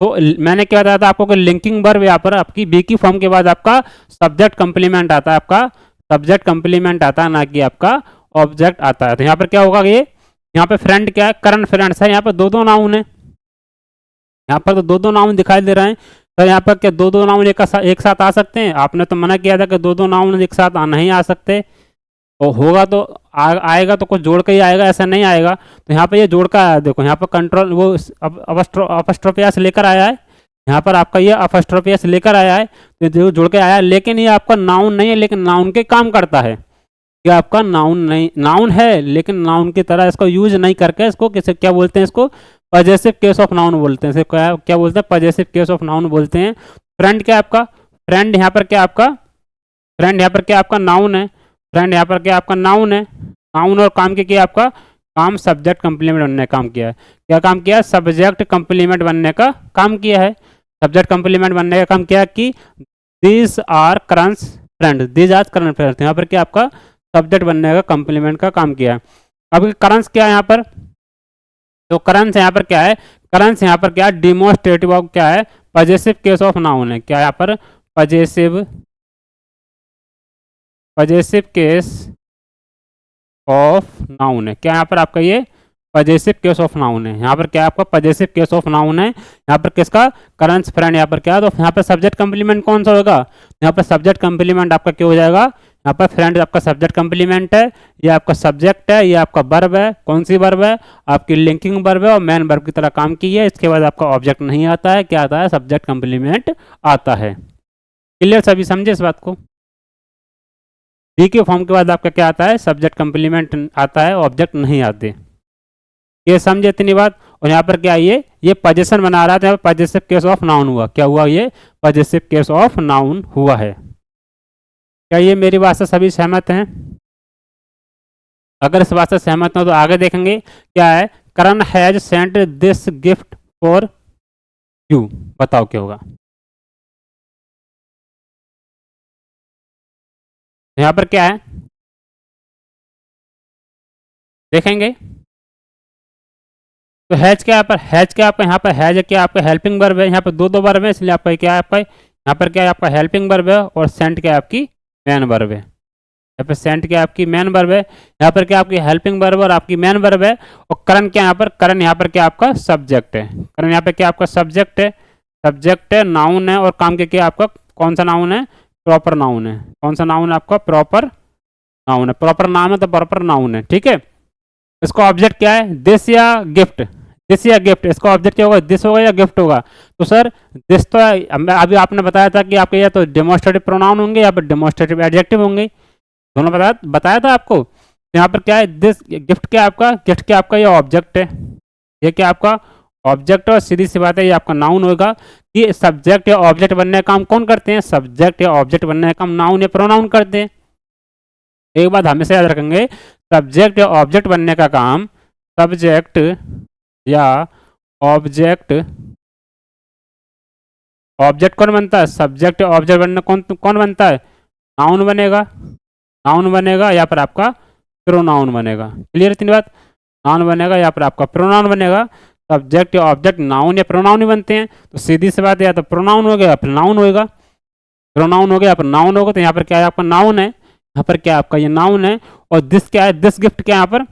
Speaker 1: तो मैंने क्या बताया था आपको कि लिंकिंग वर्ब यहाँ पर आपकी बी की फॉर्म के बाद आपका सब्जेक्ट कंप्लीमेंट आता है, आपका सब्जेक्ट कंप्लीमेंट आता है, ना कि आपका ऑब्जेक्ट आता है। तो यहाँ पर क्या होगा, ये यहाँ पे फ्रेंड क्या है, करंट फ्रेंड्स है। यहाँ पर दो नाउन है, यहाँ पर तो दो नाउन दिखाई दे रहे हैं। तो यहाँ पर क्या दो नाउन एक साथ आ सकते हैं? आपने तो मना किया था कि दो नाउन एक साथ नहीं आ सकते। और होगा तो आएगा तो कुछ जोड़ के ही आएगा, ऐसा नहीं आएगा। तो यहाँ पे ये जोड़ का आया, देखो यहाँ पर कंट्रोल वो अपस्ट्रोपियास लेकर आया है, यहाँ पर आपका ये अपस्ट्रोपियास लेकर आया है, तो जोड़ के आया है। लेकिन ये आपका नाउन नहीं है, लेकिन नाउन के काम करता है। ये आपका नाउन नहीं, नाउन है लेकिन नाउन की तरह इसको यूज नहीं करके इसको किसे क्या बोलते हैं, इसको पॉजेसिव केस ऑफ नाउन बोलते हैं। क्या बोलते हैं? पॉजेसिव केस ऑफ नाउन बोलते हैं। फ्रेंड क्या आपका, फ्रेंड यहाँ पर क्या आपका, फ्रेंड यहाँ पर क्या आपका नाउन है, फ्रेंड यहाँ पर क्या आपका नाउन है। नाउन और काम के किया आपका काम सब्जेक्ट कंप्लीमेंट बनने का काम किया है। क्या काम किया? सब्जेक्ट कंप्लीमेंट बनने का काम किया है। सब्जेक्ट कंप्लीमेंट बनने का काम किया कि these are currents friend, these are current friend. यहाँ पर क्या आपका सब्जेक्ट बनने का कंप्लीमेंट का काम किया है। अब करंस क्या है यहाँ पर? तो करंस यहाँ पर क्या है, करंस यहाँ पर क्या है, डिमोस्ट्रेटिव ऑफ क्या है, पजेसिव केस ऑफ नाउन है। क्या यहाँ पर possessive, possessive case of noun है। क्या यहाँ पर आपका ये पजेसिव केस ऑफ नाउन है। यहाँ पर क्या आपका पजेसिव केस ऑफ नाउन है। यहाँ पर किसका, करंट फ्रेंड यहाँ पर क्या है, तो यहाँ पर सब्जेक्ट कंप्लीमेंट कौन सा होगा, यहाँ पर सब्जेक्ट कंप्लीमेंट आपका क्या हो जाएगा, यहाँ पर फ्रेंड आपका सब्जेक्ट कंप्लीमेंट है, ये आपका सब्जेक्ट है, ये आपका वर्ब है, कौन सी वर्ब है, आपकी लिंकिंग वर्ब है और मेन वर्ब की तरह काम की है। इसके बाद आपका ऑब्जेक्ट नहीं आता है, क्या आता है, सब्जेक्ट कंप्लीमेंट आता है। क्लियर, सभी समझे इस बात को। डी के फॉर्म के बाद आपका क्या आता है, सब्जेक्ट कंप्लीमेंट आता है, ऑब्जेक्ट नहीं आते। ये समझे इतनी बात। और यहाँ पर क्या है, ये पजेशन बना रहा है, तो यहाँ पर पजेसिव केस ऑफ नाउन हुआ। क्या हुआ, ये पजेसिव केस ऑफ नाउन हुआ है। क्या ये मेरी बात से सभी सहमत हैं? अगर इस बात से सहमत हो तो आगे देखेंगे क्या है, Karan has sent this gift for you, बताओ क्या होगा। यहाँ पर क्या है देखेंगे, तो हैज क्या, यहाँ पर हैज क्या, आपका यहाँ पर हैज क्या, आपका हेल्पिंग वर्ब है, यहाँ पर दो दो वर्ब है, इसलिए आपका क्या है, आपका यहाँ पर क्या है, आपका हेल्पिंग वर्ब है, और सेंट क्या है, आपकी मैन वर्ब है। यहाँ पर सेंट क्या आपकी मैन वर्ब है, यहाँ पर क्या आपकी हेल्पिंग वर्ब और आपकी मैन वर्ब है। और करण क्या, यहाँ पर करण यहाँ पर क्या आपका सब्जेक्ट है, करण यहाँ पर क्या आपका सब्जेक्ट है, सब्जेक्ट है, नाउन है, और काम के क्या आपका कौन सा नाउन है, प्रॉपर नाउन है। कौन सा नाउन है आपका, प्रॉपर नाउन है। प्रॉपर नाम है तो प्रॉपर नाउन है, ठीक है। इसका ऑब्जेक्ट क्या है, दिस या गिफ्ट, दिस या गिफ्ट, इसका ऑब्जेक्ट क्या होगा, दिस होगा या गिफ्ट होगा। तो सर दिस तो अभी आपने बताया था कि आपके या तो डेमोस्ट्रेटिव प्रोनाउन होंगे या फिर डेमोस्ट्रेटिव एडजेक्टिव होंगे, दोनों बताया बताया था आपको। तो यहाँ पर क्या है, दिस गिफ्ट क्या आपका, गिफ्ट क्या आपका ये ऑब्जेक्ट है, ये क्या आपका ऑब्जेक्ट, और सीधी सी बात है ये आपका नाउन होगा। कि सब्जेक्ट या ऑब्जेक्ट बनने का काम कौन करते हैं, सब्जेक्ट या ऑब्जेक्ट बनने का काम नाउन या प्रोनाउन करते हैं। एक बात हमेशा याद रखेंगे, सब्जेक्ट या ऑब्जेक्ट बनने का काम सब्जेक्ट या ऑब्जेक्ट, ऑब्जेक्ट कौन बनता है, सब्जेक्ट या ऑब्जेक्ट बनना कौन कौन बनता है, नाउन बनेगा, नाउन बनेगा या फिर आपका प्रोनाउन बनेगा। क्लियर इतनी बात, नाउन बनेगा या फिर आपका प्रोनाउन बनेगा। सब्जेक्ट या ऑब्जेक्ट नाउन या प्रोनाउन ही बनते हैं। तो सीधी सी बात है, या तो प्रोनाउन हो गया या फिर नाउन होगा, प्रोनाउन हो गया या फिर नाउन होगा। तो यहाँ पर क्या है, आपका नाउन है, यहाँ पर क्या आपका ये नाउन है। और दिस क्या है, दिस गिफ्ट क्या यहाँ पर,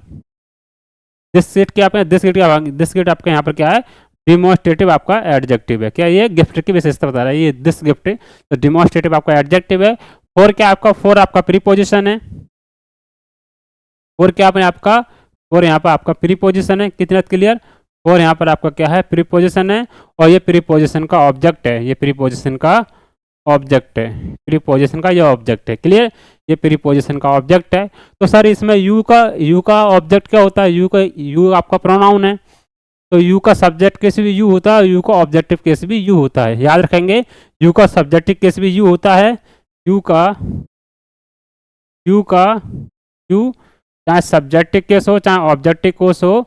Speaker 1: दिस सीट क्या आपका, दिस गिफ्ट क्या, दिस गिफ्ट आपका यहाँ पर क्या है, डिमोस्ट्रेटिव आपका एडजेक्टिव है। क्या ये गिफ्ट की विशेषता बता रहा है, ये दिस गिफ्ट, तो डिमोस्ट्रेटिव आपका एडजेक्टिव है। फोर क्या आपका, फोर आपका प्रीपोजिशन है, फोर क्या आपका, फोर यहाँ पर आपका प्रीपोजिशन है। कितना क्लियर, फोर यहाँ पर आपका क्या है, प्रीपोजिशन है, और ये प्रीपोजिशन का ऑब्जेक्ट है, ये प्रीपोजिशन का ऑब्जेक्ट है, प्रीपोजिशन का ये ऑब्जेक्ट है। क्लियर, ये प्रीपोजिशन का ऑब्जेक्ट है। तो सर इसमें यू का ऑब्जेक्ट क्या होता है, यू आपका प्रोनाउन है, तो यू का सब्जेक्ट केस भी यू होता है, यू का ऑब्जेक्टिव केस भी यू होता है। याद रखेंगे, यू का सब्जेक्टिव केस भी यू होता है, यू का यू का यू, चाहे सब्जेक्टिव केस हो चाहे ऑब्जेक्टिव केस हो,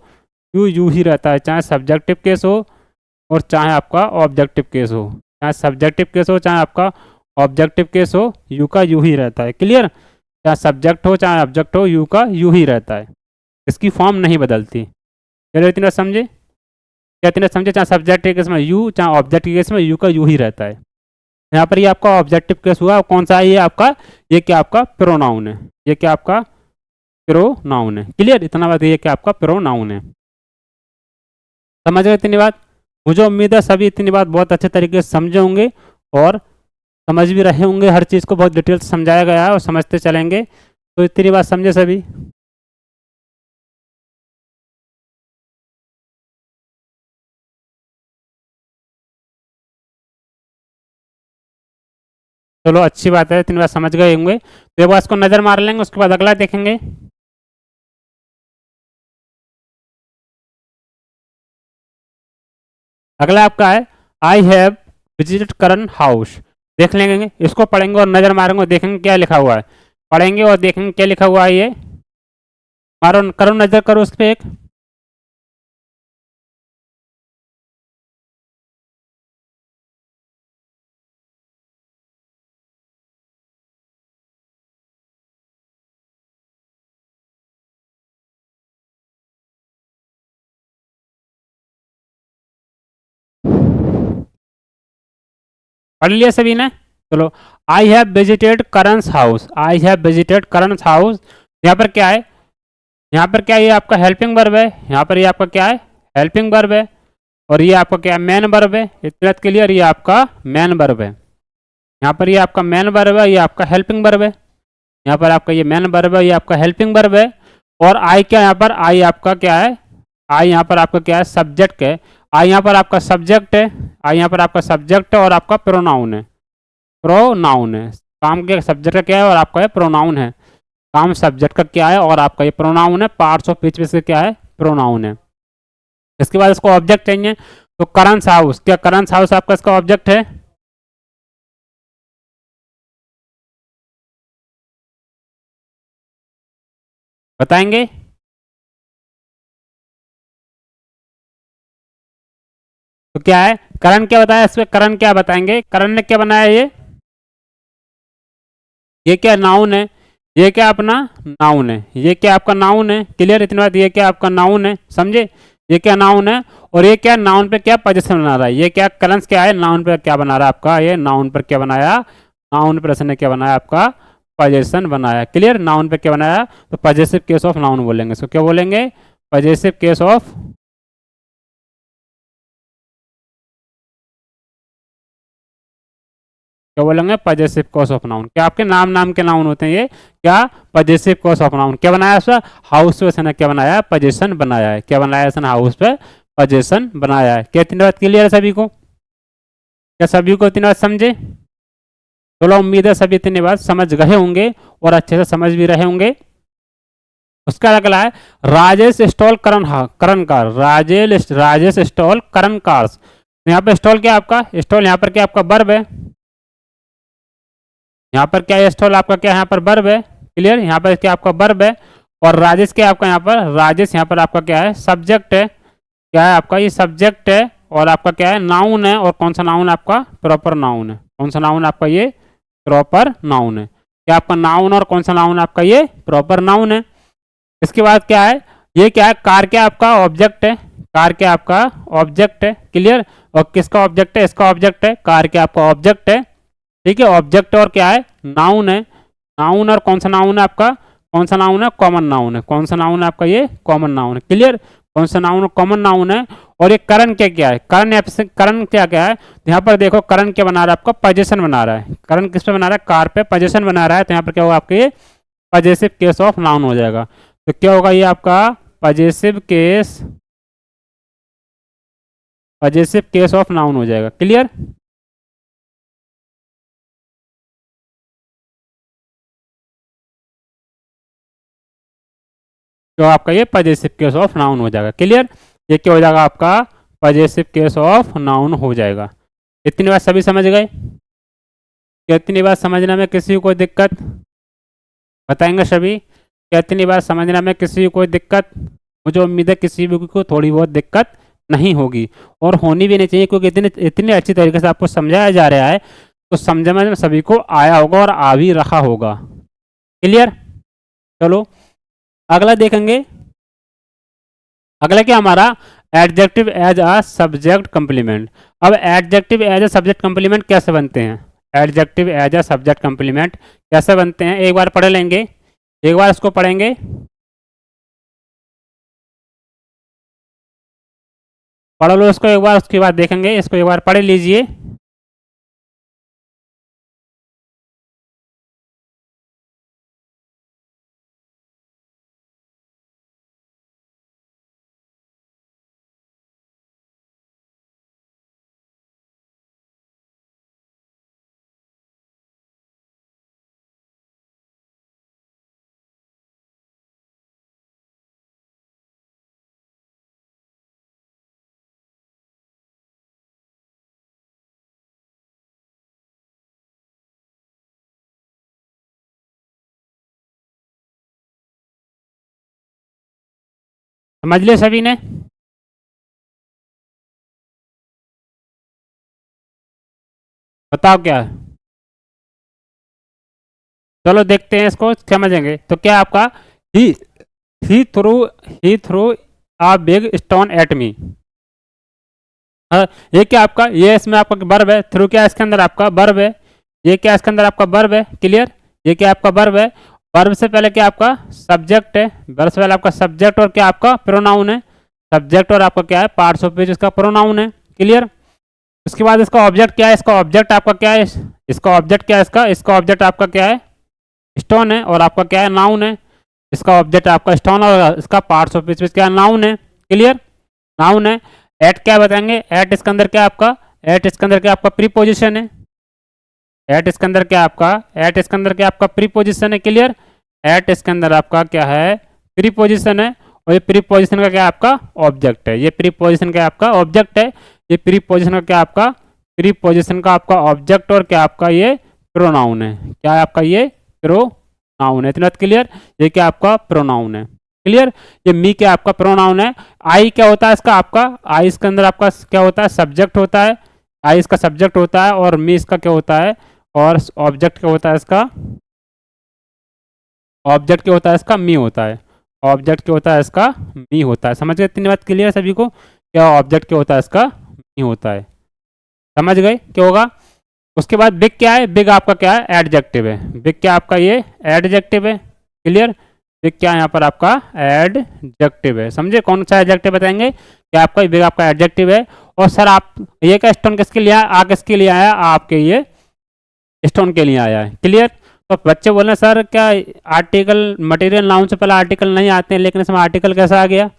Speaker 1: यू यू ही रहता है, चाहे सब्जेक्टिव केस हो और चाहे आपका ऑब्जेक्टिव केस हो, चाहे सब्जेक्टिव केस हो चाहे आपका ऑब्जेक्टिव केस हो, यू का यू ही रहता है। क्लियर, चाहे सब्जेक्ट हो चाहे ऑब्जेक्ट हो, यू का यू ही रहता है, इसकी फॉर्म नहीं बदलती। चलो इतना समझे, क्या इतना समझे, चाहे सब्जेक्ट के केस में यू चाहे ऑब्जेक्ट के केस में यू का यू ही रहता है। यहाँ पर ये आपका ऑब्जेक्टिव केस हुआ, कौन सा है ये आपका, ये क्या आपका प्रोनाउन है, ये क्या आपका प्रोनाउन है। क्लियर, इतना बात, ये क्या आपका प्रोनाउन है। समझ गए इतनी बात, मुझे उम्मीद है सभी इतनी बात बहुत अच्छे तरीके से समझे होंगे और समझ भी रहे होंगे। हर चीज़ को बहुत डिटेल से समझाया गया है और समझते चलेंगे। तो इतनी बात समझे सभी। चलो अच्छी बात है, इतनी बात समझ गए होंगे। तो एक बार इसको नज़र मार लेंगे, उसके बाद अगला देखेंगे। अगला आपका है, आई हैव विजिटेड करण हाउस। देख लेंगे, इसको पढ़ेंगे और नज़र मारेंगे और देखेंगे क्या लिखा हुआ है, पढ़ेंगे और देखेंगे क्या लिखा हुआ है। ये मारो, करो नज़र, करो उस पर एक। पढ़ लिया सभी ने? चलो, I have visited Karan's house, I have visited Karan's house. यहाँ पर क्या है, यहाँ पर क्या है, ये आपका हेल्पिंग वर्ब है, यहाँ पर ये आपका क्या है, हेल्पिंग वर्ब है, और ये आपका क्या है, मेन वर्ब है। इतना क्लियर, ये आपका मेन वर्ब है, यहाँ पर ये आपका मेन वर्ब है, ये आपका हेल्पिंग वर्ब है, यहाँ पर आपका ये मेन वर्ब है, ये आपका हेल्पिंग वर्ब है। और आई क्या, यहाँ पर आई आपका क्या है, आई यहाँ पर आपका क्या है, सब्जेक्ट है, आई यहाँ पर आपका सब्जेक्ट है, आई यहाँ पर आपका सब्जेक्ट है और आपका प्रोनाउन है, प्रोनाउन है। काम के सब्जेक्ट का क्या है और आपका ये प्रोनाउन है, काम सब्जेक्ट का क्या है और आपका ये प्रोनाउन है, पार्ट्स ऑफ स्पीच में से क्या है, प्रोनाउन है। इसके बाद इसको ऑब्जेक्ट चाहिए, तो करंस हाउस, क्या करंस हाउस आपका इसका ऑब्जेक्ट है? बताएंगे? तो क्या है, करण क्या बताया इसमें, करण क्या बताएंगे, करण ने क्या बनाया, ये क्या नाउन है, ये क्या अपना नाउन है, ये क्या आपका नाउन है, क्लियर इतनी बात, ये क्या आपका नाउन है, समझे, ये क्या नाउन है, और ये क्या नाउन पे क्या पोजीशन बना रहा है, ये क्या करंस क्या है, नाउन पे क्या बना रहा है आपका, ये नाउन पर क्या बनाया, नाउन पर ने क्या बनाया आपका, पोजीशन बनाया, क्लियर, नाउन पे क्या बनाया, तो पॉजिटिव केस ऑफ नाउन बोलेंगे, सो क्या बोलेंगे, पॉजिटिव केस ऑफ, क्या बोलेंगे, पॉजिटिव कॉस ऑफ नाउन। क्या आपके नाम नाम के नाउन होते हैं ये, क्या पॉजिटिव कॉस ऑफ नाउन। क्या बनाया उसका, हाउस पे इसने क्या बनाया, पोजीशन बनाया है, क्या बनाया इसने, हाउस पे पोजीशन बनाया है। क्या इतनी बात क्लियर है सभी को, क्या सभी को इतनी बात समझे? चलो, उम्मीद है सभी इतनी बात समझ गए होंगे और अच्छे से समझ भी रहे होंगे। उसका अगला है राजेश स्टॉल करण, करण कार, राजेश स्टॉल करण कार्स। यहाँ पे स्टॉल क्या आपका, स्टॉल यहाँ पर क्या आपका वर्ब है, यहाँ पर क्या है, स्टॉल आपका क्या, यहाँ पर वर्ब है, क्लियर, यहाँ पर क्या आपका वर्ब है, और राजेश क्या आपका, यहाँ पर राजेश यहाँ पर आपका क्या है, सब्जेक्ट है, क्या है आपका, ये सब्जेक्ट है, और आपका क्या है, नाउन है, और कौन सा नाउन आपका, प्रॉपर नाउन है, कौन सा नाउन आपका, ये प्रॉपर नाउन है, क्या आपका नाउन, और कौन सा नाउन आपका, ये प्रॉपर नाउन है। इसके बाद क्या है, ये क्या है, कार क्या आपका ऑब्जेक्ट है, कार क्या आपका ऑब्जेक्ट है, क्लियर, और किसका ऑब्जेक्ट है, इसका ऑब्जेक्ट है, कार क्या आपका ऑब्जेक्ट है, ठीक है, ऑब्जेक्ट और क्या है, नाउन है, नाउन, और कौन सा नाउन है आपका, कौन सा नाउन है, कॉमन नाउन है, कौन सा नाउन है आपका, ये कॉमन नाउन है, क्लियर, कौन सा नाउन, कॉमन नाउन है। और ये करण क्या क्या है, करण, करण क्या क्या है, तो यहाँ पर देखो करण क्या बना रहा है आपका, पोजीशन बना रहा है, करण किस पे बना रहा है, कार पे पोजीशन बना रहा है, तो यहाँ पर क्या होगा आपका, ये पॉजिटिव केस ऑफ नाउन हो जाएगा। तो क्या होगा ये आपका पॉजिटिव केस ऑफ नाउन हो जाएगा, क्लियर। तो आपका ये पॉजिटिव केस ऑफ नाउन हो जाएगा, क्लियर, ये क्या हो जाएगा आपका, पॉजिटिव केस ऑफ नाउन हो जाएगा। इतनी बात सभी समझ गए? क्या इतनी बात समझने में किसी को कोई दिक्कत, बताएंगे सभी? क्या इतनी बात समझने में किसी को कोई दिक्कत? मुझे उम्मीद है किसी भी को थोड़ी बहुत दिक्कत नहीं होगी, और होनी भी नहीं चाहिए, क्योंकि इतनी इतनी अच्छी तरीके से आपको समझाया जा रहा है, तो समझ में सभी को आया होगा और आ भी रहा होगा, क्लियर। चलो, अगला देखेंगे, अगला क्या हमारा, adjective as a subject complement. अब adjective as a subject complement कैसे बनते हैं, adjective as a subject complement कैसे बनते हैं, एक बार पढ़ लेंगे, एक बार इसको पढ़ेंगे, पढ़ लो इसको एक बार, उसके बाद देखेंगे, इसको एक बार पढ़ लीजिए। समझ लिया सभी ने? बताओ क्या है, चलो देखते हैं इसको, समझेंगे। तो क्या आपका, he he threw he threw a big stone at me, हाँ, ये क्या आपका, ये इसमें आपका वर्ब है, थ्रू क्या है इसके अंदर आपका वर्ब है, ये क्या इसके अंदर आपका वर्ब है, क्लियर। ये क्या आपका वर्ब है, वर्ब से पहले क्या आपका सब्जेक्ट है, वर्ब से पहले आपका सब्जेक्ट और क्या आपका प्रोनाउन है, सब्जेक्ट और आपका क्या है पार्ट्स ऑफ स्पीच इसका प्रोनाउन है, क्लियर। उसके बाद इसका ऑब्जेक्ट क्या है, इसका ऑब्जेक्ट आपका क्या है, इसका ऑब्जेक्ट क्या है, इसका ऑब्जेक्ट आपका क्या है स्टोन है, और आपका क्या है नाउन है, इसका ऑब्जेक्ट आपका स्टोन और इसका पार्ट्स ऑफ स्पीच क्या नाउन है, क्लियर, नाउन है। एट क्या बताएंगे, एट इसके अंदर क्या आपका, एट इसके अंदर क्या आपका प्रीपोजिशन है, एट इसके अंदर क्या आपका, एट इसके अंदर क्या आपका प्रीपोजिशन है, क्लियर। एट इसके अंदर आपका क्या है प्रीपोजिशन है, और ये प्रीपोजिशन का क्या आपका ऑब्जेक्ट है, ये प्रीपोजिशन का आपका ऑब्जेक्ट है, ये प्रीपोजिशन का क्या आपका, प्रीपोजिशन का आपका ऑब्जेक्ट और क्या आपका ये प्रोनाउन है, क्या है आपका ये प्रोनाउन है, इतना क्लियर। ये क्या आपका प्रोनाउन है, क्लियर। ये मी क्या आपका प्रोनाउन है। आई क्या होता है इसका आपका, आई इसके अंदर आपका क्या होता है सब्जेक्ट होता है, आई इसका सब्जेक्ट होता है, और मी इसका क्या होता है, और ऑब्जेक्ट क्या होता है इसका, ऑब्जेक्ट क्या होता है इसका मी होता है, ऑब्जेक्ट क्या होता है इसका मी होता है। समझ गए, इतनी बात क्लियर है सभी को, क्या ऑब्जेक्ट क्या होता है इसका मी होता है, समझ गए क्या होगा। उसके बाद बिग क्या है, बिग आपका क्या है एडजेक्टिव है, बिग क्या आपका ये एडजेक्टिव है, क्लियर। बिग क्या है यहाँ पर आपका एडजेक्टिव है, समझे कौन सा एडजेक्टिव बताएंगे, क्या आपका बिग आपका एडजेक्टिव है। और सर आप ये क्या स्टोन किसके लिए आया, आ किसके लिए आया, आपके ये स्टोन के लिए आया है, क्लियर। तो बच्चे बोल रहे हैं सर क्या आर्टिकल मटेरियल नाउन से पहले आर्टिकल नहीं आते हैं, लेकिन इसमें आर्टिकल कैसा आ गया।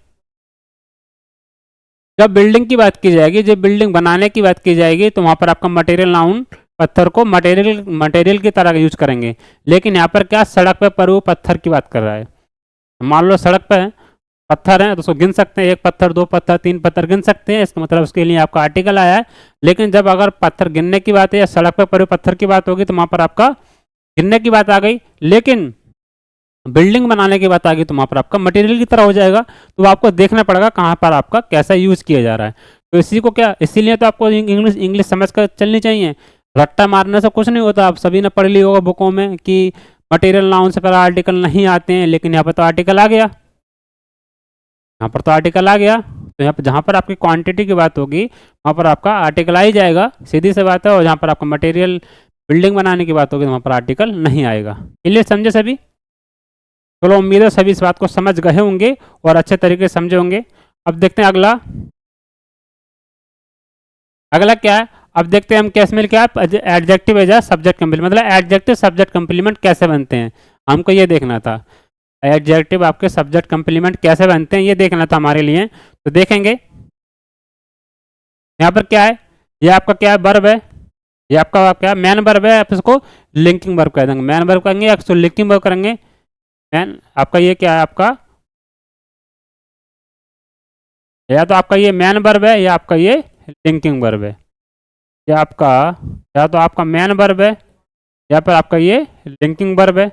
Speaker 1: जब बिल्डिंग की बात की जाएगी, जब बिल्डिंग बनाने की बात की जाएगी, तो वहां पर आपका मटेरियल नाउन पत्थर को मटेरियल मटेरियल की तरह यूज करेंगे, लेकिन यहाँ पर क्या सड़क पे पड़े हुए पत्थर की बात कर रहा है। मान लो सड़क पे है, पत्थर हैं तो उसको गिन सकते हैं, एक पत्थर, दो पत्थर, तीन पत्थर गिन सकते हैं, इसका मतलब उसके लिए आपका आर्टिकल आया है। लेकिन जब अगर पत्थर गिनने की बात है या सड़क पर पड़े पत्थर की बात होगी, तो वहां पर आपका गिनने की बात आ गई, लेकिन बिल्डिंग बनाने की बात आ गई तो वहां पर आपका मटेरियल की तरह हो जाएगा। तो आपको देखना पड़ेगा कहाँ पर आपका कैसा यूज किया जा रहा है। तो इसी को क्या, इसीलिए तो आपको इंग्लिश इंग्लिश समझ कर चलनी चाहिए, रट्टा मारने से कुछ नहीं होता। आप सभी ने पढ़ ली होगा बुकों में कि मटेरियल नाउन से पहले आर्टिकल नहीं आते हैं, लेकिन यहाँ पर तो आर्टिकल आ गया, यहाँ पर तो आर्टिकल आ गया। तो यहाँ पर जहाँ पर आपकी क्वांटिटी की बात होगी वहाँ पर आपका आर्टिकल आ ही जाएगा, सीधी सी बात है। और जहाँ पर आपका मटेरियल बिल्डिंग बनाने की बात होगी तो वहाँ पर आर्टिकल नहीं आएगा। क्लियर, समझे सभी। चलो उम्मीद है सभी इस बात को समझ गए होंगे और अच्छे तरीके से समझे होंगे। अब देखते हैं अगला, अगला क्या है। अब देखते हैं हम कैसे मिल क्या एडजेक्टिव एज सब्जेक्ट कंप्लीमेंट, मतलब एडजेक्टिव सब्जेक्ट कंप्लीमेंट कैसे बनते हैं, हमको ये देखना था। एडजेक्टिव आपके सब्जेक्ट कंप्लीमेंट कैसे बनते हैं ये देखना था हमारे लिए। तो देखेंगे यहाँ पर क्या है, ये आपका क्या है वर्ब है, ये आपका क्या मैन वर्ब है, आप इसको लिंकिंग वर्ब कह देंगे, मैन वर्ब करेंगे या इसको लिंकिंग वर्ब करेंगे। मैन आपका ये क्या है आपका, या तो आपका ये मैन वर्ब है या आपका ये लिंकिंग वर्ब है, या आपका या तो आपका मैन वर्ब है या फिर आपका ये लिंकिंग वर्ब है,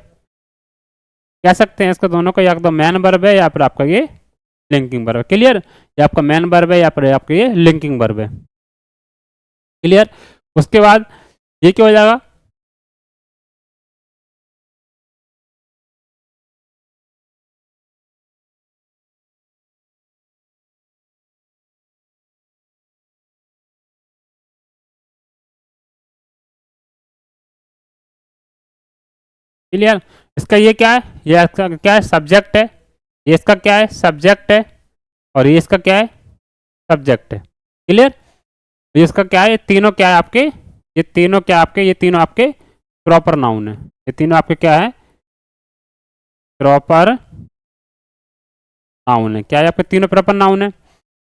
Speaker 1: कह सकते हैं इसको दोनों को, या तो मैन वर्ब है या फिर आपका ये लिंकिंग वर्ब है। क्लियर, या आपका मैन वर्ब है या फिर आपका ये लिंकिंग वर्ब है। क्लियर, उसके बाद ये क्या हो जाएगा, क्लियर। इसका ये क्या है, ये इसका क्या है सब्जेक्ट है, ये इसका क्या है सब्जेक्ट है, और ये इसका क्या है सब्जेक्ट है। क्लियर, ये इसका क्या है, ये तीनों क्या है आपके, ये तीनों क्या आपके, ये तीनों आपके प्रॉपर नाउन है, ये तीनों आपके क्या है प्रॉपर नाउन है। क्या है आपके तीनों प्रॉपर नाउन है।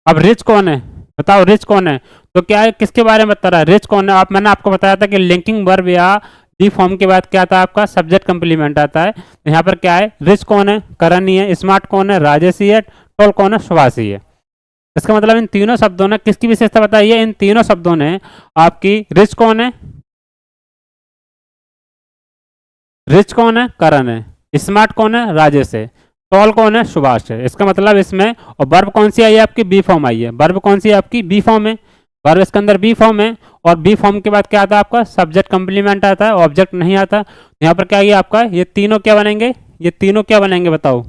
Speaker 1: अब रिच कौन है, बताओ रिच कौन है। तो क्या है किसके बारे में बता रहा है, रिच कौन है। आप मैंने आपको बताया था कि लिंकिंग वर्ब या बी फॉर्म के बाद क्या आता है आपका सब्जेक्ट कंप्लीमेंट आता है। तो यहाँ पर क्या है, रिच कौन है, करनी है, स्मार्ट कौन है, राजेशी है, टोल कौन है, सुभाषी है। इसका मतलब इन तीनों शब्दों ने किसकी विशेषता बताई है, इन तीनों शब्दों ने आपकी रिच कौन है, रिच कौन है, करण है, स्मार्ट कौन है, राजेश है, टॉल कौन है, सुभाष है। इसका मतलब इसमें, और वर्ब कौन सी आई है आपकी, बी फॉर्म आई है, वर्ब कौन सी है आपकी बी फॉर्म है, वर्ब इसके अंदर बी फॉर्म है। और बी फॉर्म के बाद क्या आता है आपका सब्जेक्ट कंप्लीमेंट आता है, ऑब्जेक्ट नहीं आता। यहाँ पर क्या है आपका, ये तीनों क्या बनेंगे, ये तीनों क्या बनेंगे बताओ,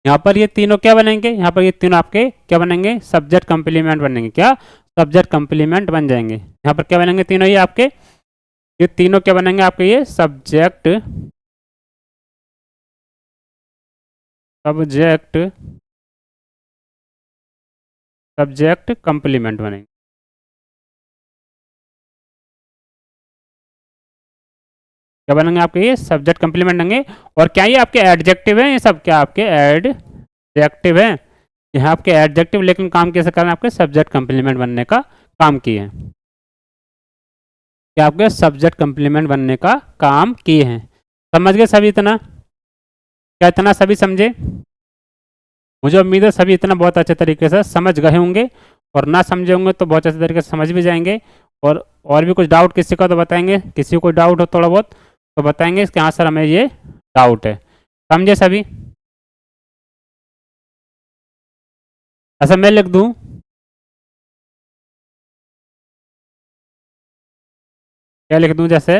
Speaker 1: यहाँ पर ये तीनों क्या बनेंगे, यहाँ पर ये तीनों आपके क्या बनेंगे सब्जेक्ट कंप्लीमेंट बनेंगे। क्या सब्जेक्ट कंप्लीमेंट बन जाएंगे। यहाँ पर क्या बनेंगे तीनों, ये तीनों क्या बनेंगे आपके, ये सब्जेक्ट सब्जेक्ट कंप्लीमेंट बनेंगे। क्या बनेंगे आपके, ये सब्जेक्ट कंप्लीमेंट बनेंगे। और क्या ये आपके एडजेक्टिव है, ये सब क्या आपके एडजेक्टिव है, यहाँ आपके एडजेक्टिव, लेकिन काम कैसे करना है, आपके सब्जेक्ट कंप्लीमेंट बनने का काम किए हैं। क्या आपके सब्जेक्ट कंप्लीमेंट बनने का काम किए हैं। समझ गए सभी इतना? क्या इतना सभी समझे? मुझे उम्मीद है सभी इतना बहुत अच्छे तरीके से समझ गए होंगे, और ना समझे होंगे तो बहुत अच्छे तरीके से समझ भी जाएंगे। और भी कुछ डाउट किसी का तो बताएंगे, किसी को कोई डाउट हो थोड़ा बहुत तो बताएंगे कि हाँ सर हमें ये डाउट है। समझे सभी? अच्छा मैं लिख दूं, क्या लिख दूं, जैसे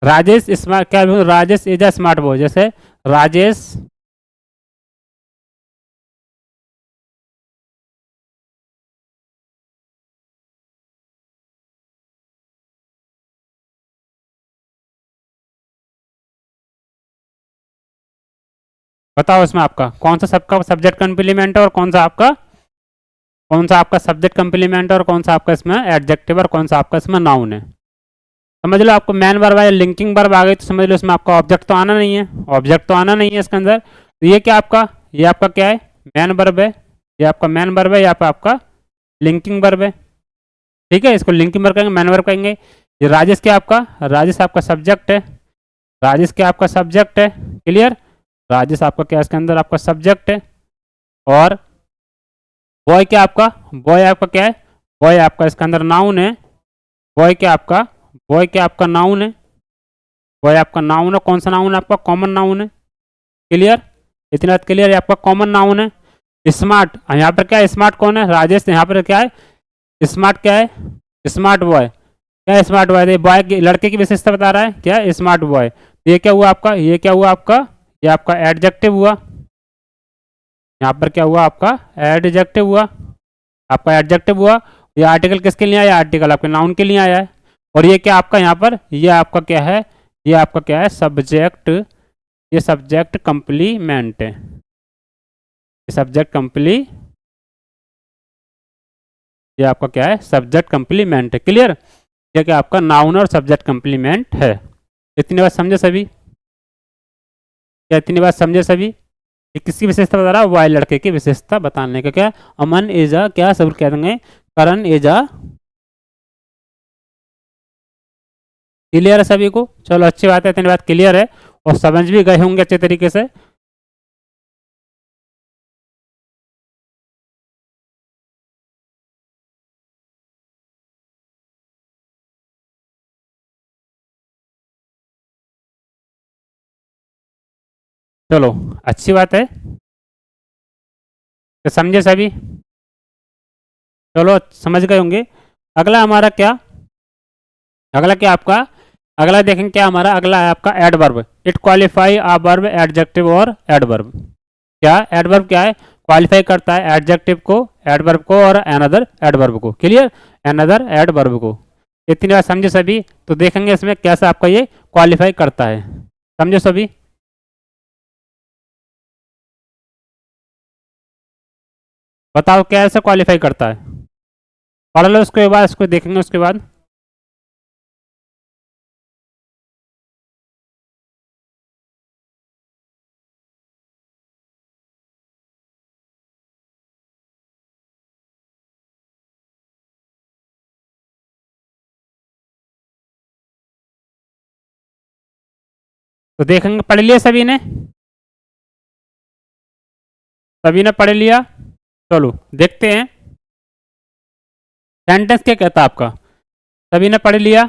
Speaker 1: राजेश स्मार्ट, क्या लिखूं, Rajesh is a smart boy, जैसे राजेश बताओ इसमें आपका कौन सा सबका सब्जेक्ट कंप्लीमेंट है और कौन सा आपका सब्जेक्ट कंप्लीमेंट है और कौन सा आपका इसमें एडजेक्टिव और कौन सा आपका इसमें नाउन है। समझ लो, आपको मैन वर्ब है, लिंकिंग वर्ब आ गई तो समझ लो इसमें आपका ऑब्जेक्ट तो आना नहीं है, ऑब्जेक्ट तो आना नहीं है इसके अंदर। तो ये क्या आपका, ये आपका क्या है, मैन वर्ब है, ये आपका मैन वर्ब है, यहाँ पे आपका लिंकिंग वर्ब है। ठीक है, इसको लिंकिंग वर्ब कहेंगे, मैन वर्ब कहेंगे। ये राजेश क्या आपका, राजेश आपका सब्जेक्ट है, राजेश क्या आपका सब्जेक्ट है, क्लियर। राजेश आपका क्या इसके अंदर आपका सब्जेक्ट है। और बॉय क्या आपका, बॉय आपका क्या है, बॉय आपका इसके अंदर नाउन है। बॉय क्या आपका नाउन है, बॉय आपका नाउन है। कौन सा नाउन है आपका, कॉमन नाउन है, क्लियर। इतनी बात क्लियर है, आपका कॉमन नाउन है। स्मार्ट, यहाँ पर क्या है, स्मार्ट कौन है, राजेश। यहाँ पर क्या है, स्मार्ट क्या है, स्मार्ट बॉय। क्या स्मार्ट बॉय, बॉय की लड़के की विशेषता बता रहा है, क्या स्मार्ट बॉय। ये क्या हुआ आपका, ये क्या हुआ आपका, ये आपका एडजेक्टिव हुआ। यहाँ पर क्या हुआ आपका, एडजेक्टिव हुआ, आपका एडजेक्टिव हुआ। ये आर्टिकल किसके लिए आया, आर्टिकल आपके नाउन के लिए आया है। और ये क्या आपका यहाँ पर, ये आपका क्या है, ये आपका क्या है, सब्जेक्ट, ये सब्जेक्ट कंप्लीमेंट है, ये सब्जेक्ट कंप्ली, ये आपका क्या है, सब्जेक्ट कंप्लीमेंट है, क्लियर। ये क्या आपका नाउन और सब्जेक्ट कंप्लीमेंट है। इतनी बात समझे सभी? क्या इतनी बात समझे सभी? ये किसकी विशेषता बता रहा है, वाई लड़के की विशेषता बताने का। क्या अमन एजा, क्या सब कह देंगे, करण एजा, क्लियर है सभी को। चलो अच्छी बात है, इतनी बात क्लियर है और समझ भी गए होंगे अच्छे तरीके से। चलो अच्छी बात है, तो समझे सभी। चलो समझ गए होंगे। अगला हमारा क्या, अगला क्या आपका, अगला देखेंगे क्या हमारा, अगला है आपका adverb. It qualify a verb, adjective और एडवर्ब। क्या एडवर्ब क्या है, क्वालिफाई करता है एडजेक्टिव को, एडवर्ब को और अनदर एडवर्ब को, क्लियर, अनदर एडवर्ब को। इतनी बात समझे सभी। तो देखेंगे इसमें कैसा आपका ये क्वालिफाई करता है, समझे सभी। बताओ कैसे क्वालिफाई करता है, पढ़ लो उसके बाद, इसको देखेंगे उसके बाद। तो देखेंगे, पढ़ लिया सभी ने, सभी ने पढ़ लिया। चलो देखते हैं सेंटेंस क्या कहता है आपका। सभी ने पढ़ लिया,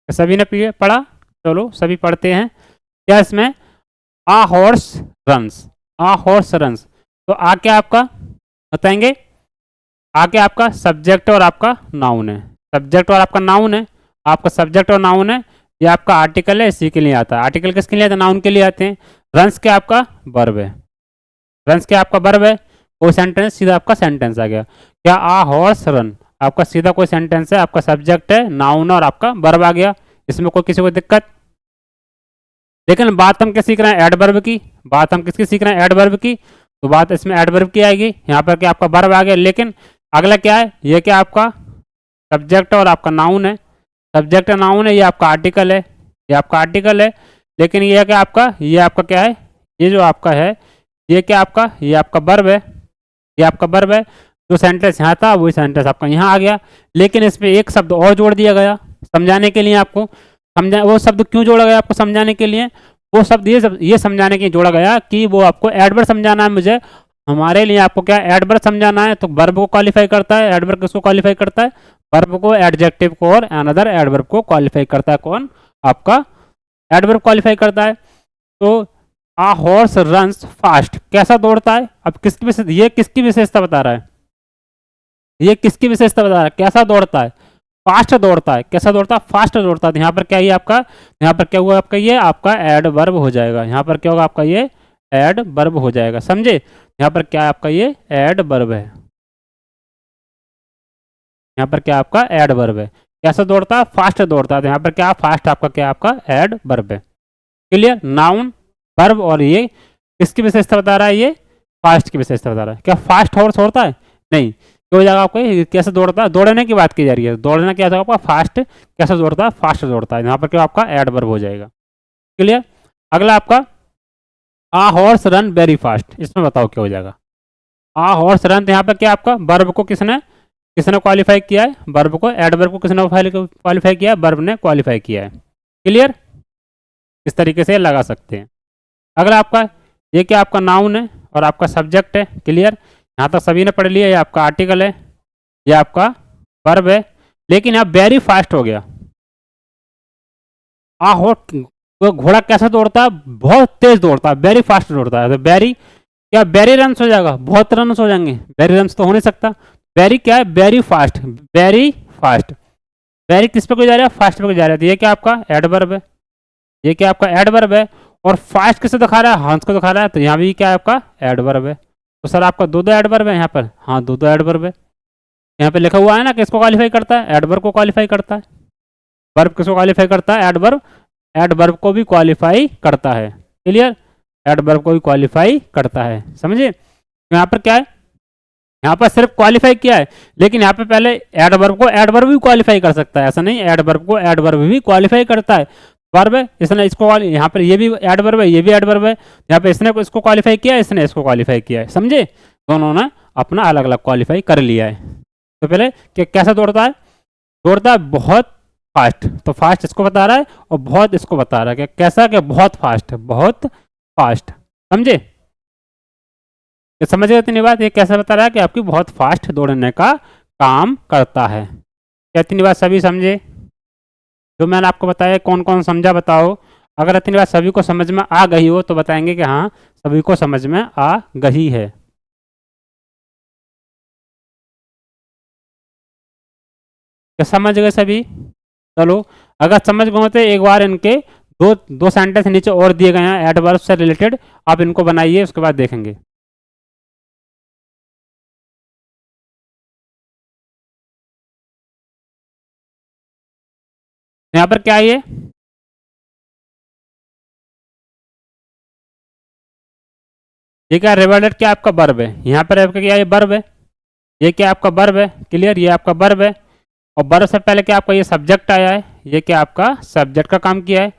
Speaker 1: सभी ने पढ़ा। चलो सभी पढ़ते हैं। क्या इसमें, आ हॉर्स रन्स, आ हॉर्स रन्स। तो आ क्या आपका बताएंगे, आ क्या आपका सब्जेक्ट और आपका नाउन है, सब्जेक्ट और आपका नाउन है। आपका सब्जेक्ट और नाउन है, ये आपका आर्टिकल है, इसी के लिए आता है। आर्टिकल किसके लिए आता है, नाउन के लिए आते हैं। रन्स क्या आपका वर्ब है, रन्स क्या आपका वर्ब है। कोई सेंटेंस, सीधा आपका सेंटेंस आ गया। क्या आ हॉर्स रन, आपका सीधा कोई सेंटेंस है, आपका सब्जेक्ट है, नाउन और आपका वर्ब आ गया, इसमें कोई किसी को दिक्कत। लेकिन बात हम क्या सीख रहे हैं, एडवर्ब की। बात हम किसकी सीख रहे हैं, एडवर्ब की। तो बात इसमें एडवर्ब की आएगी, यहाँ पर क्या आपका वर्ब आ गया। लेकिन अगला क्या है, ये क्या आपका सब्जेक्ट और आपका नाउन है। सब्जेक्ट नाउन है, ये आपका आर्टिकल है, ये आपका आर्टिकल है। लेकिन ये क्या आपका, ये आपका क्या है, ये जो आपका है, ये क्या आपका, ये आपका वर्ब है, ये आपका वर्ब है। जो सेंटेंस यहाँ था वही सेंटेंस आपका यहाँ आ गया। लेकिन इसमें एक शब्द और जोड़ दिया गया समझाने के लिए आपको। समझा, वो शब्द क्यों जोड़ा गया आपको समझाने के लिए, वो शब्द ये समझाने के लिए जोड़ा गया कि वो आपको एडवर्ब समझाना है मुझे। हमारे लिए आपको क्या एडवर्ब समझाना है, तो वर्ब को क्वालिफाई करता है। एडवर्ब किसको क्वालिफाई करता है, वर्ब को, एडजेक्टिव को और अनदर एडवर्ब को क्वालिफाई करता है। कौन, आपका एडवर्ब क्वालिफाई करता है। तो आ हॉर्स रन्स फास्ट, कैसा दौड़ता है। अब किसकी विशेषता, ये किसकी विशेषता बता रहा है, ये किसकी विशेषता बता रहा है, कैसा दौड़ता है, फास्ट दौड़ता है। कैसा दौड़ता है, फास्ट दौड़ता है। तो यहाँ पर क्या ये आपका, यहाँ पर क्या हुआ आपका, ये आपका एडवर्ब हो जाएगा। यहाँ पर क्या होगा आपका, ये एडवर्ब हो जाएगा, समझे। यहाँ पर क्या आपका ये एडवर्ब है, यहाँ पर क्या आपका एडवर्ब है। कैसा दौड़ता है, फास्ट दौड़ता है। तो यहाँ पर क्या फास्ट आपका क्या आपका एडवर्ब है। क्लियर, नाउन वर्ब और ये किसकी विशेषता बता रहा है, ये फास्ट की विशेषता बता रहा है। क्या फास्ट हॉर्स होता है, नहीं। क्या हो जाएगा आपको, कैसे दौड़ता है, दौड़ने की बात की जा रही है। दौड़ना क्या होगा आपका, फास्ट, कैसे दौड़ता है, फास्ट दौड़ता है। यहाँ पर क्या आपका एडवर्ब हो जाएगा। क्लियर। अगला आपका आ हॉर्स रन वेरी फास्ट, इसमें बताओ क्या हो जाएगा। आ हॉर्स रन, यहाँ पर क्या आपका वर्ब को किसने किसने क्वालिफाई किया है, वर्ब को। एडवर्ब को किसने क्वालिफाई किया है, वर्ब ने क्वालिफाई किया है। क्लियर, इस तरीके से लगा सकते हैं। अगला आपका ये क्या आपका नाउन है और आपका सब्जेक्ट है। क्लियर, यहाँ तक सभी ने पढ़ लिया। ये आपका आर्टिकल है, ये आपका वर्ब है। लेकिन यहाँ वेरी फास्ट हो गया। आ हॉट, वो घोड़ा कैसा दौड़ता है, बहुत तेज दौड़ता है, वेरी फास्ट दौड़ता है। तो वेरी क्या, वेरी रन्स हो जाएगा, बहुत रन्स हो जाएंगे। वेरी रन्स तो हो नहीं सकता। वेरी क्या है, very fast, very fast. Very किस पे को जा रहा है, फास्ट पे को जा रहा है। तो ये क्या आपका एडवर्ब है, ये क्या आपका एडवर्ब है। और फास्ट किसे दिखा रहा है, हंस को दिखा रहा है। तो यहाँ भी क्या है आपका एडवर्ब है। तो सर आपका दो दो एडवर्ब है यहाँ पर, हाँ दो दो एडवर्ब है। यहाँ पे लिखा हुआ है ना किसको क्वालिफाई करता है, एडवर्ब को क्वालिफाई करता है। वर्ब किसको क्वालिफाई करता है, एडवर्ब। एडवर्ब को भी क्वालिफाई करता है। क्लियर, एडवर्ब को भी क्वालिफाई करता है, समझे। तो यहाँ पर क्या है, यहाँ पर सिर्फ क्वालिफाई किया है। लेकिन यहाँ पे पहले एडवर्ब को एडवर्ब भी क्वालिफाई कर सकता है, ऐसा नहीं। एडवर्ब को एडवर्ब भी क्वालिफाई करता है। वर्ब है, इसने इसको, यहाँ पर ये भी एडवर्ब है, ये भी एडवर्ब है। यहाँ पे इसने इसको क्वालिफाई किया है, इसने इसको क्वालिफाई किया है, समझे। दोनों ने अपना अलग अलग क्वालिफाई कर लिया है। तो पहले कि कैसा दौड़ता है, दौड़ता है बहुत फास्ट। तो फास्ट इसको बता रहा है और बहुत इसको बता रहा है कि कैसा, कि बहुत फास्ट, बहुत फास्ट, समझे। ये समझ गए इतनी बात। ये कैसे बता रहा है कि आपकी बहुत फास्ट दौड़ने का काम करता है। क्या इतनी बात सभी समझे, जो मैंने आपको बताया कौन कौन समझा बताओ। अगर इतनी बात सभी को समझ में आ गई हो तो बताएंगे कि हाँ सभी को समझ में आ गई है। क्या समझ गए सभी, चलो। अगर समझ गए हो तो एक बार इनके दो दो सेंटेंस नीचे और दिए गए हैं एडवर्ब से रिलेटेड, आप इनको बनाइए, उसके बाद देखेंगे। यहाँ पर क्या है, ये क्या रिवर्डेड, क्या आपका वर्ब है। यहाँ पर आपका क्या, ये वर्ब है, ये क्या आपका वर्ब है। क्लियर, ये आपका वर्ब है। और वर्ब से पहले क्या आपका ये सब्जेक्ट आया है, ये क्या आपका सब्जेक्ट का काम किया है।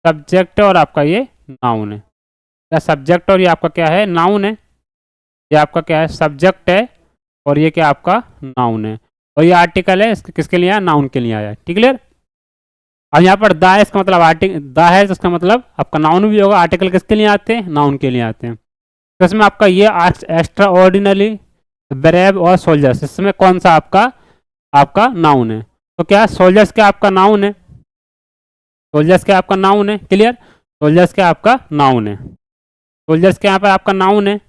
Speaker 1: सब्जेक्ट और आपका ये नाउन है। क्या सब्जेक्ट और ये आपका क्या है, नाउन है। ये आपका क्या है, सब्जेक्ट है और ये क्या आपका नाउन है। और ये आर्टिकल है, इसके किसके लिए आया, नाउन के लिए आया है। ठीक क्लियर। अब यहाँ पर दा है, इसका मतलब आर्टिकल, दा है तो इसका मतलब आपका नाउन भी होगा। आर्टिकल किसके लिए आते हैं, नाउन के लिए आते हैं। तो इसमें आपका ये एक्स्ट्रा ऑर्डिनरी, ब्रेव और सोल्जर्स, इसमें कौन सा आपका आपका नाउन है। तो क्या सोल्जर्स क्या आपका नाउन है, सोल्जर्स क्या आपका नाउन है। क्लियर, सोल्जर्स क्या आपका नाउन है। सोल्जर्स क्या यहाँ पर आपका नाउन है।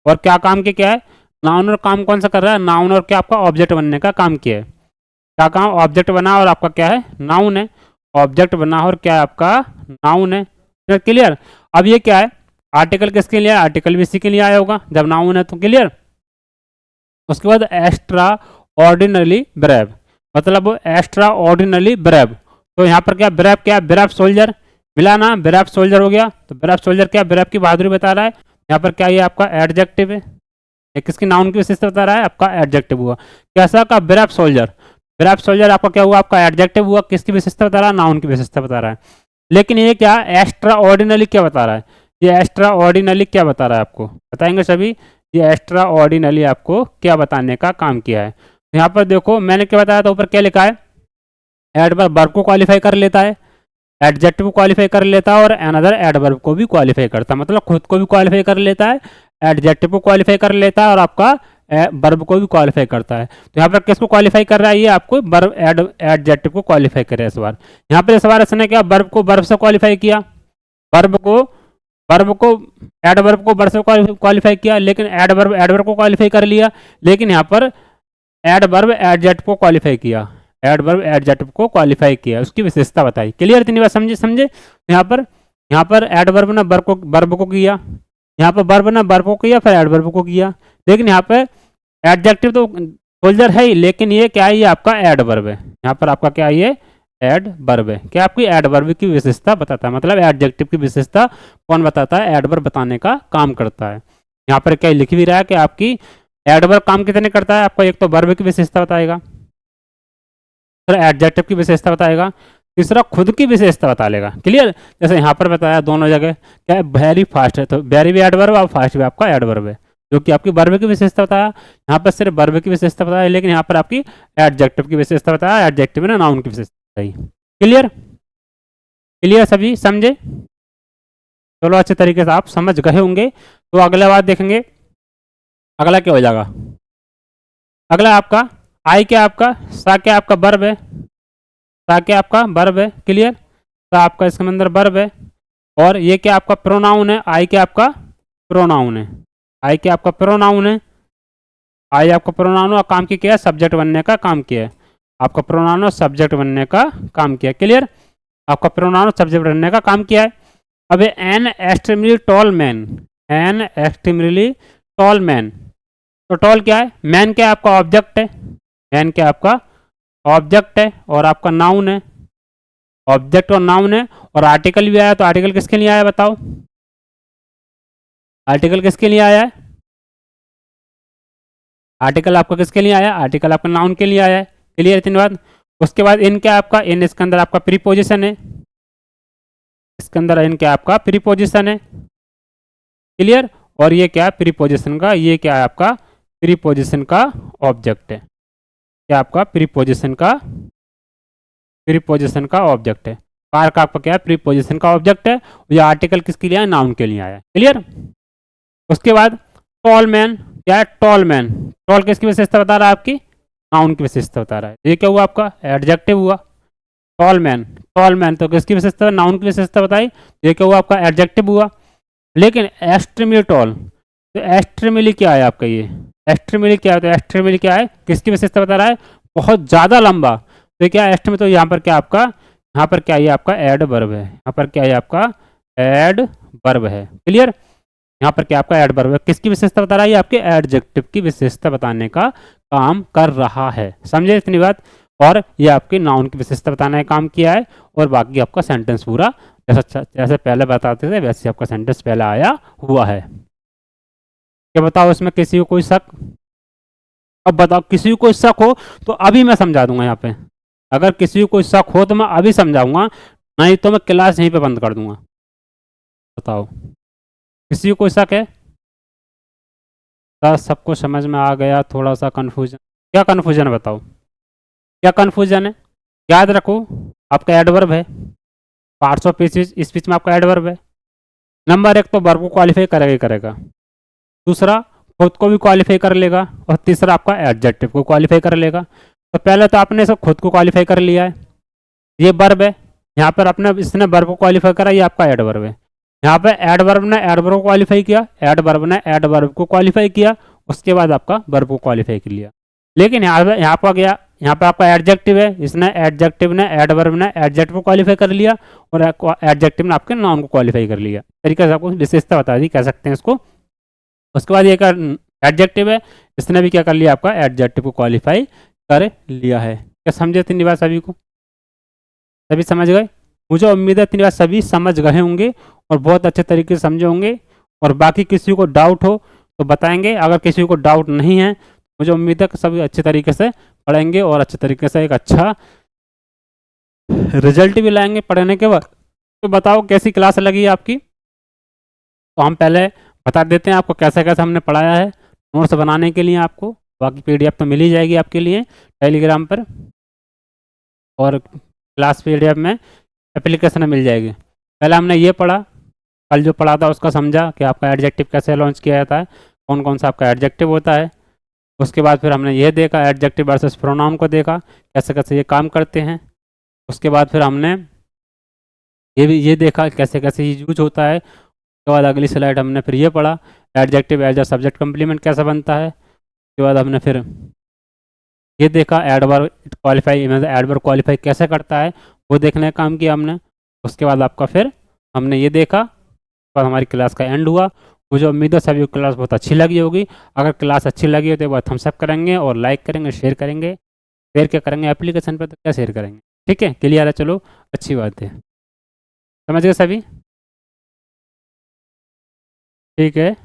Speaker 1: और क्या काम के क्या है, नाउन और काम कौन सा कर रहा है, नाउन और क्या आपका ऑब्जेक्ट बनने का काम किया है। क्या काम, ऑब्जेक्ट बना और आपका क्या है, नाउन है। ऑब्जेक्ट बना और क्या है आपका नाउन है। क्लियर। अब ये क्या है, आर्टिकल किसके लिए? आर्टिकल भी इसी के लिए आया होगा जब नाउन है तो। क्लियर? उसके बाद एक्स्ट्रा ऑर्डिनरी ब्रेव, मतलब एक्स्ट्रा ऑर्डिनरी ब्रेव। तो यहाँ पर क्या ब्रेव, क्या ब्रेव सोल्जर मिला ना, ब्रेव सोल्जर हो गया। तो ब्रेव सोल्जर क्या, ब्रेव की बहादुरी बता रहा है। यहाँ पर क्या ये आपका एडजेक्टिव है, ये किसकी नाउन की विशेषता बता रहा है, आपका एडजेक्टिव हुआ। कैसा का ब्रेव सोल्जर, ब्रेव सोल्जर आपका क्या हुआ, आपका एडजेक्टिव हुआ। किसकी विशेषता बता रहा है, नाउन की विशेषता बता रहा है। लेकिन ये क्या एक्स्ट्रा ऑर्डिनरी क्या बता रहा है, ये एक्स्ट्रा ऑर्डिनरी क्या बता रहा है आपको बताएंगे सभी। ये एक्स्ट्रा ऑर्डिनरी आपको क्या बताने का काम किया है। यहाँ पर देखो मैंने क्या बताया था, ऊपर क्या लिखा है, एडवर्ब वर्ब को क्वालिफाई कर लेता है, एडजेक्टिव को क्वालिफाई कर लेता है और अनदर एडवर्ब को भी क्वालिफाई करता है, मतलब खुद को भी क्वालिफाई कर लेता है, एडजेक्टिव को क्वालिफाई कर लेता है और आपका वर्ब को भी क्वालिफाई करता है। तो यहाँ पर किसको क्वालिफाई कर रहा है, ये आपको वर्ब एडजेक्टिव को क्वालिफाई करे इस बार। यहाँ पर इस बार इसने क्या वर्ब को वर्ब से क्वालिफाई किया, वर्ब को एडवर्ब को वर्ब से क्वालिफाई किया, लेकिन एडवर्ब को क्वालिफाई कर लिया, लेकिन यहाँ पर एडवर्ब एडजेक्टिव को क्वालिफाई किया, एडवर्ब एडजेक्टिव को क्वालिफाई किया, उसकी विशेषता बताई। क्लियर? इतनी बात समझे। यहाँ पर एडवर्ब ने वर्ब को किया, यहाँ पर वर्ब ने वर्ब को किया, फिर एडवर्ब को किया, लेकिन यहाँ पे एडजेक्टिव तो सोल्जर है ही, लेकिन ये क्या है, ये आपका एडवर्ब है। यहाँ पर आपका क्या है, ये एडवर्ब है। क्या आपकी एडवर्ब की विशेषता बताता है, मतलब एडजेक्टिव की विशेषता कौन बताता है, एडवर्ब बताने का काम करता है। यहाँ पर क्या लिख भी रहा है कि आपकी एडवर्ब काम कितने करता है, आपको एक तो वर्ब की विशेषता बताएगा, फिर एडजेक्टिव की विशेषता बताएगा, तीसरा खुद की विशेषता बता लेगा। क्लियर? जैसे यहाँ पर बताया दोनों जगह क्या है, वेरी फास्ट है, तो वेरी भी एडवर्ब और फास्ट भी आपका एडवर्ब है, जो कि आपकी वर्ब की विशेषता बताया। यहाँ पर सिर्फ वर्ब की विशेषता बताया, लेकिन यहाँ पर आपकी एडजेक्टिव की विशेषता बताया, एडजेक्टिव ने नाउन की विशेषता बताई। क्लियर? क्लियर सभी समझे? चलो अच्छे तरीके से आप समझ गए होंगे। तो अगला बात देखेंगे, अगला क्या हो जाएगा, अगला आपका आई क्या, आपका सा क्या आपका वर्ब है, सा क्या आपका वर्ब है। क्लियर? सा आपका इसके अंदर वर्ब है, और ये क्या आपका प्रोनाउन है, आई क्या आपका प्रोनाउन है, आई क्या आपका प्रोनाउन है, आई आपका प्रोनाउन और काम किया है, सब्जेक्ट बनने का काम किया है, आपका प्रोनाउन और सब्जेक्ट बनने का काम किया है। क्लियर? आपका प्रोनाउन और सब्जेक्ट बनने का काम किया है। अब an extremely tall man, an extremely tall man, तो टॉल क्या है, मैन क्या आपका ऑब्जेक्ट है, मैन क्या आपका ऑब्जेक्ट है और आपका नाउन है, ऑब्जेक्ट और नाउन है, और आर्टिकल भी आया, तो आर्टिकल किसके लिए आया बताओ, आर्टिकल किसके लिए आया है, आर्टिकल आपका किसके लिए आया, आर्टिकल आपका नाउन के लिए आया है। क्लियर? इतनी बात। उसके बाद इन क्या आपका, इन इसके अंदर आपका प्रीपोजिशन है, इसके अंदर इन क्या आपका प्रीपोजिशन है। क्लियर? और ये क्या प्रीपोजिशन का, ये क्या है आपका प्रीपोजिशन का ऑब्जेक्ट है, क्या आपका प्रीपोजिशन का ऑब्जेक्ट है। कार का आपका क्या है, प्रीपोजिशन का ऑब्जेक्ट है। ये आर्टिकल किसके लिए आया, नाउन के लिए आया। क्लियर? उसके बाद टॉल मैन, क्या है टॉल मैन, टॉल किसकी विशेषता बता रहा है, आपकी नाउन की विशेषता बता रहा है। ये क्या हुआ आपका एडजेक्टिव हुआ, टॉल मैन, टॉल मैन तो किसकी विशेषता, नाउन की विशेषता बताई, ये क्या हुआ आपका एडजेक्टिव हुआ। लेकिन एक्सट्रीमली टॉल, तो एक्सट्रीमली क्या है आपका, ये एक्सट्रीमली क्या है, तो एक्सट्रीमली क्या है, किसकी विशेषता बता रहा है, बहुत ज़्यादा लंबा, तो क्या एक्सट्रीम, तो यहाँ पर क्या आपका, यहाँ पर क्या ये आपका एडवर्ब है, यहाँ पर क्या है आपका एडवर्ब है। क्लियर? यहाँ पर क्या आपका एडवर्ब है, किसकी विशेषता बता रहा है, ये आपके एडजेक्टिव की विशेषता बताने का काम कर रहा है। समझे इतनी बात? और ये आपकी नाउन की विशेषता बताने का काम किया है, और बाकी आपका सेंटेंस पूरा जैसे पहले बताते थे वैसे आपका सेंटेंस पहले आया हुआ है। क्या बताओ इसमें किसी को कोई शक? अब बताओ किसी को कोई शक हो तो अभी मैं समझा दूंगा यहाँ पे, अगर किसी को कोई शक हो तो मैं अभी समझाऊंगा, नहीं तो मैं क्लास यहीं पे बंद कर दूंगा। बताओ किसी को कोई शक है? सबको समझ में आ गया, थोड़ा सा कन्फ्यूजन, क्या कन्फ्यूजन है बताओ, क्या कन्फ्यूजन है? याद रखो आपका एडवर्ब है, पार्ट्स ऑफ स्पीच में आपका एडवर्ब है। नंबर एक तो वर्ब को क्वालिफाई करेगा ही करेगा, दूसरा खुद को भी क्वालिफाई कर लेगा, और तीसरा आपका एडजेक्टिव को क्वालिफाई कर लेगा। तो पहले तो आपने सब खुद को क्वालिफाई कर लिया है, ये वर्ब है, यहाँ पर अपने इसने वर्ब को क्वालिफाई करा, ये आपका एडवर्ब है। यहाँ पे एडवर्ब ने एडवर्ब को क्वालिफाई किया, एडवर्ब ने एडवर्ब को क्वालिफाई किया, उसके बाद आपका वर्ब को क्वालिफाई कर लिया। लेकिन यहाँ पर गया यहाँ पर आपका एडजेक्टिव है, इसने एडजेक्टिव ने एडवर्ब ने एडजेक्टिव को क्वालिफाई कर लिया और एडजेक्टिव ने आपके नाउन को क्वालिफाई कर लिया। तरीके से आपको विशेषता बता दी, कह सकते हैं इसको। उसके बाद ये का एडजेक्टिव है, इसने भी क्या कर लिया, आपका एडजेक्टिव को क्वालिफाई कर लिया है। क्या समझे इतनी बात सभी को? सभी समझ गए? मुझे उम्मीद है इतनी बात सभी समझ गए होंगे और बहुत अच्छे तरीके से समझे होंगे। और बाकी किसी को डाउट हो तो बताएंगे, अगर किसी को डाउट नहीं है मुझे उम्मीद है कि सभी अच्छे तरीके से पढ़ेंगे और अच्छे तरीके से एक अच्छा रिजल्ट भी लाएंगे पढ़ने के बाद। तो बताओ कैसी क्लास लगी आपकी? तो हम पहले बता देते हैं आपको कैसे कैसे हमने पढ़ाया है। नोट्स बनाने के लिए आपको बाकी PDF तो मिल ही जाएगी आपके लिए टेलीग्राम पर, और क्लास PDF में एप्लीकेशन मिल जाएगी। पहले हमने ये पढ़ा, कल जो पढ़ा था उसका समझा कि आपका एडजेक्टिव कैसे लॉन्च किया जाता है, कौन कौन सा आपका एडजेक्टिव होता है। उसके बाद फिर हमने ये देखा एडजेक्टिव वर्सेस प्रोनाउन को देखा, कैसे कैसे ये काम करते हैं। उसके बाद फिर हमने ये देखा कैसे कैसे ये यूज होता है। उसके बाद अगली स्लाइड हमने फिर ये पढ़ा adjective as a subject complement कैसा बनता है। उसके बाद हमने फिर ये देखा एडवर्ब क्वालिफाई, एडवर्ब क्वालिफाई कैसे करता है वो देखने का काम किया हमने। उसके बाद आपका फिर हमने ये देखा, और हमारी क्लास का एंड हुआ। मुझे उम्मीद है सभी को क्लास बहुत अच्छी लगी होगी। अगर क्लास अच्छी लगी हो तो एक बार थम्स अप करेंगे और लाइक करेंगे, शेयर करेंगे। शेयर क्या करेंगे एप्लीकेशन पर, तो क्या शेयर करेंगे। ठीक है, क्लियर है? चलो अच्छी बात है, समझ गए सभी? ठीक है।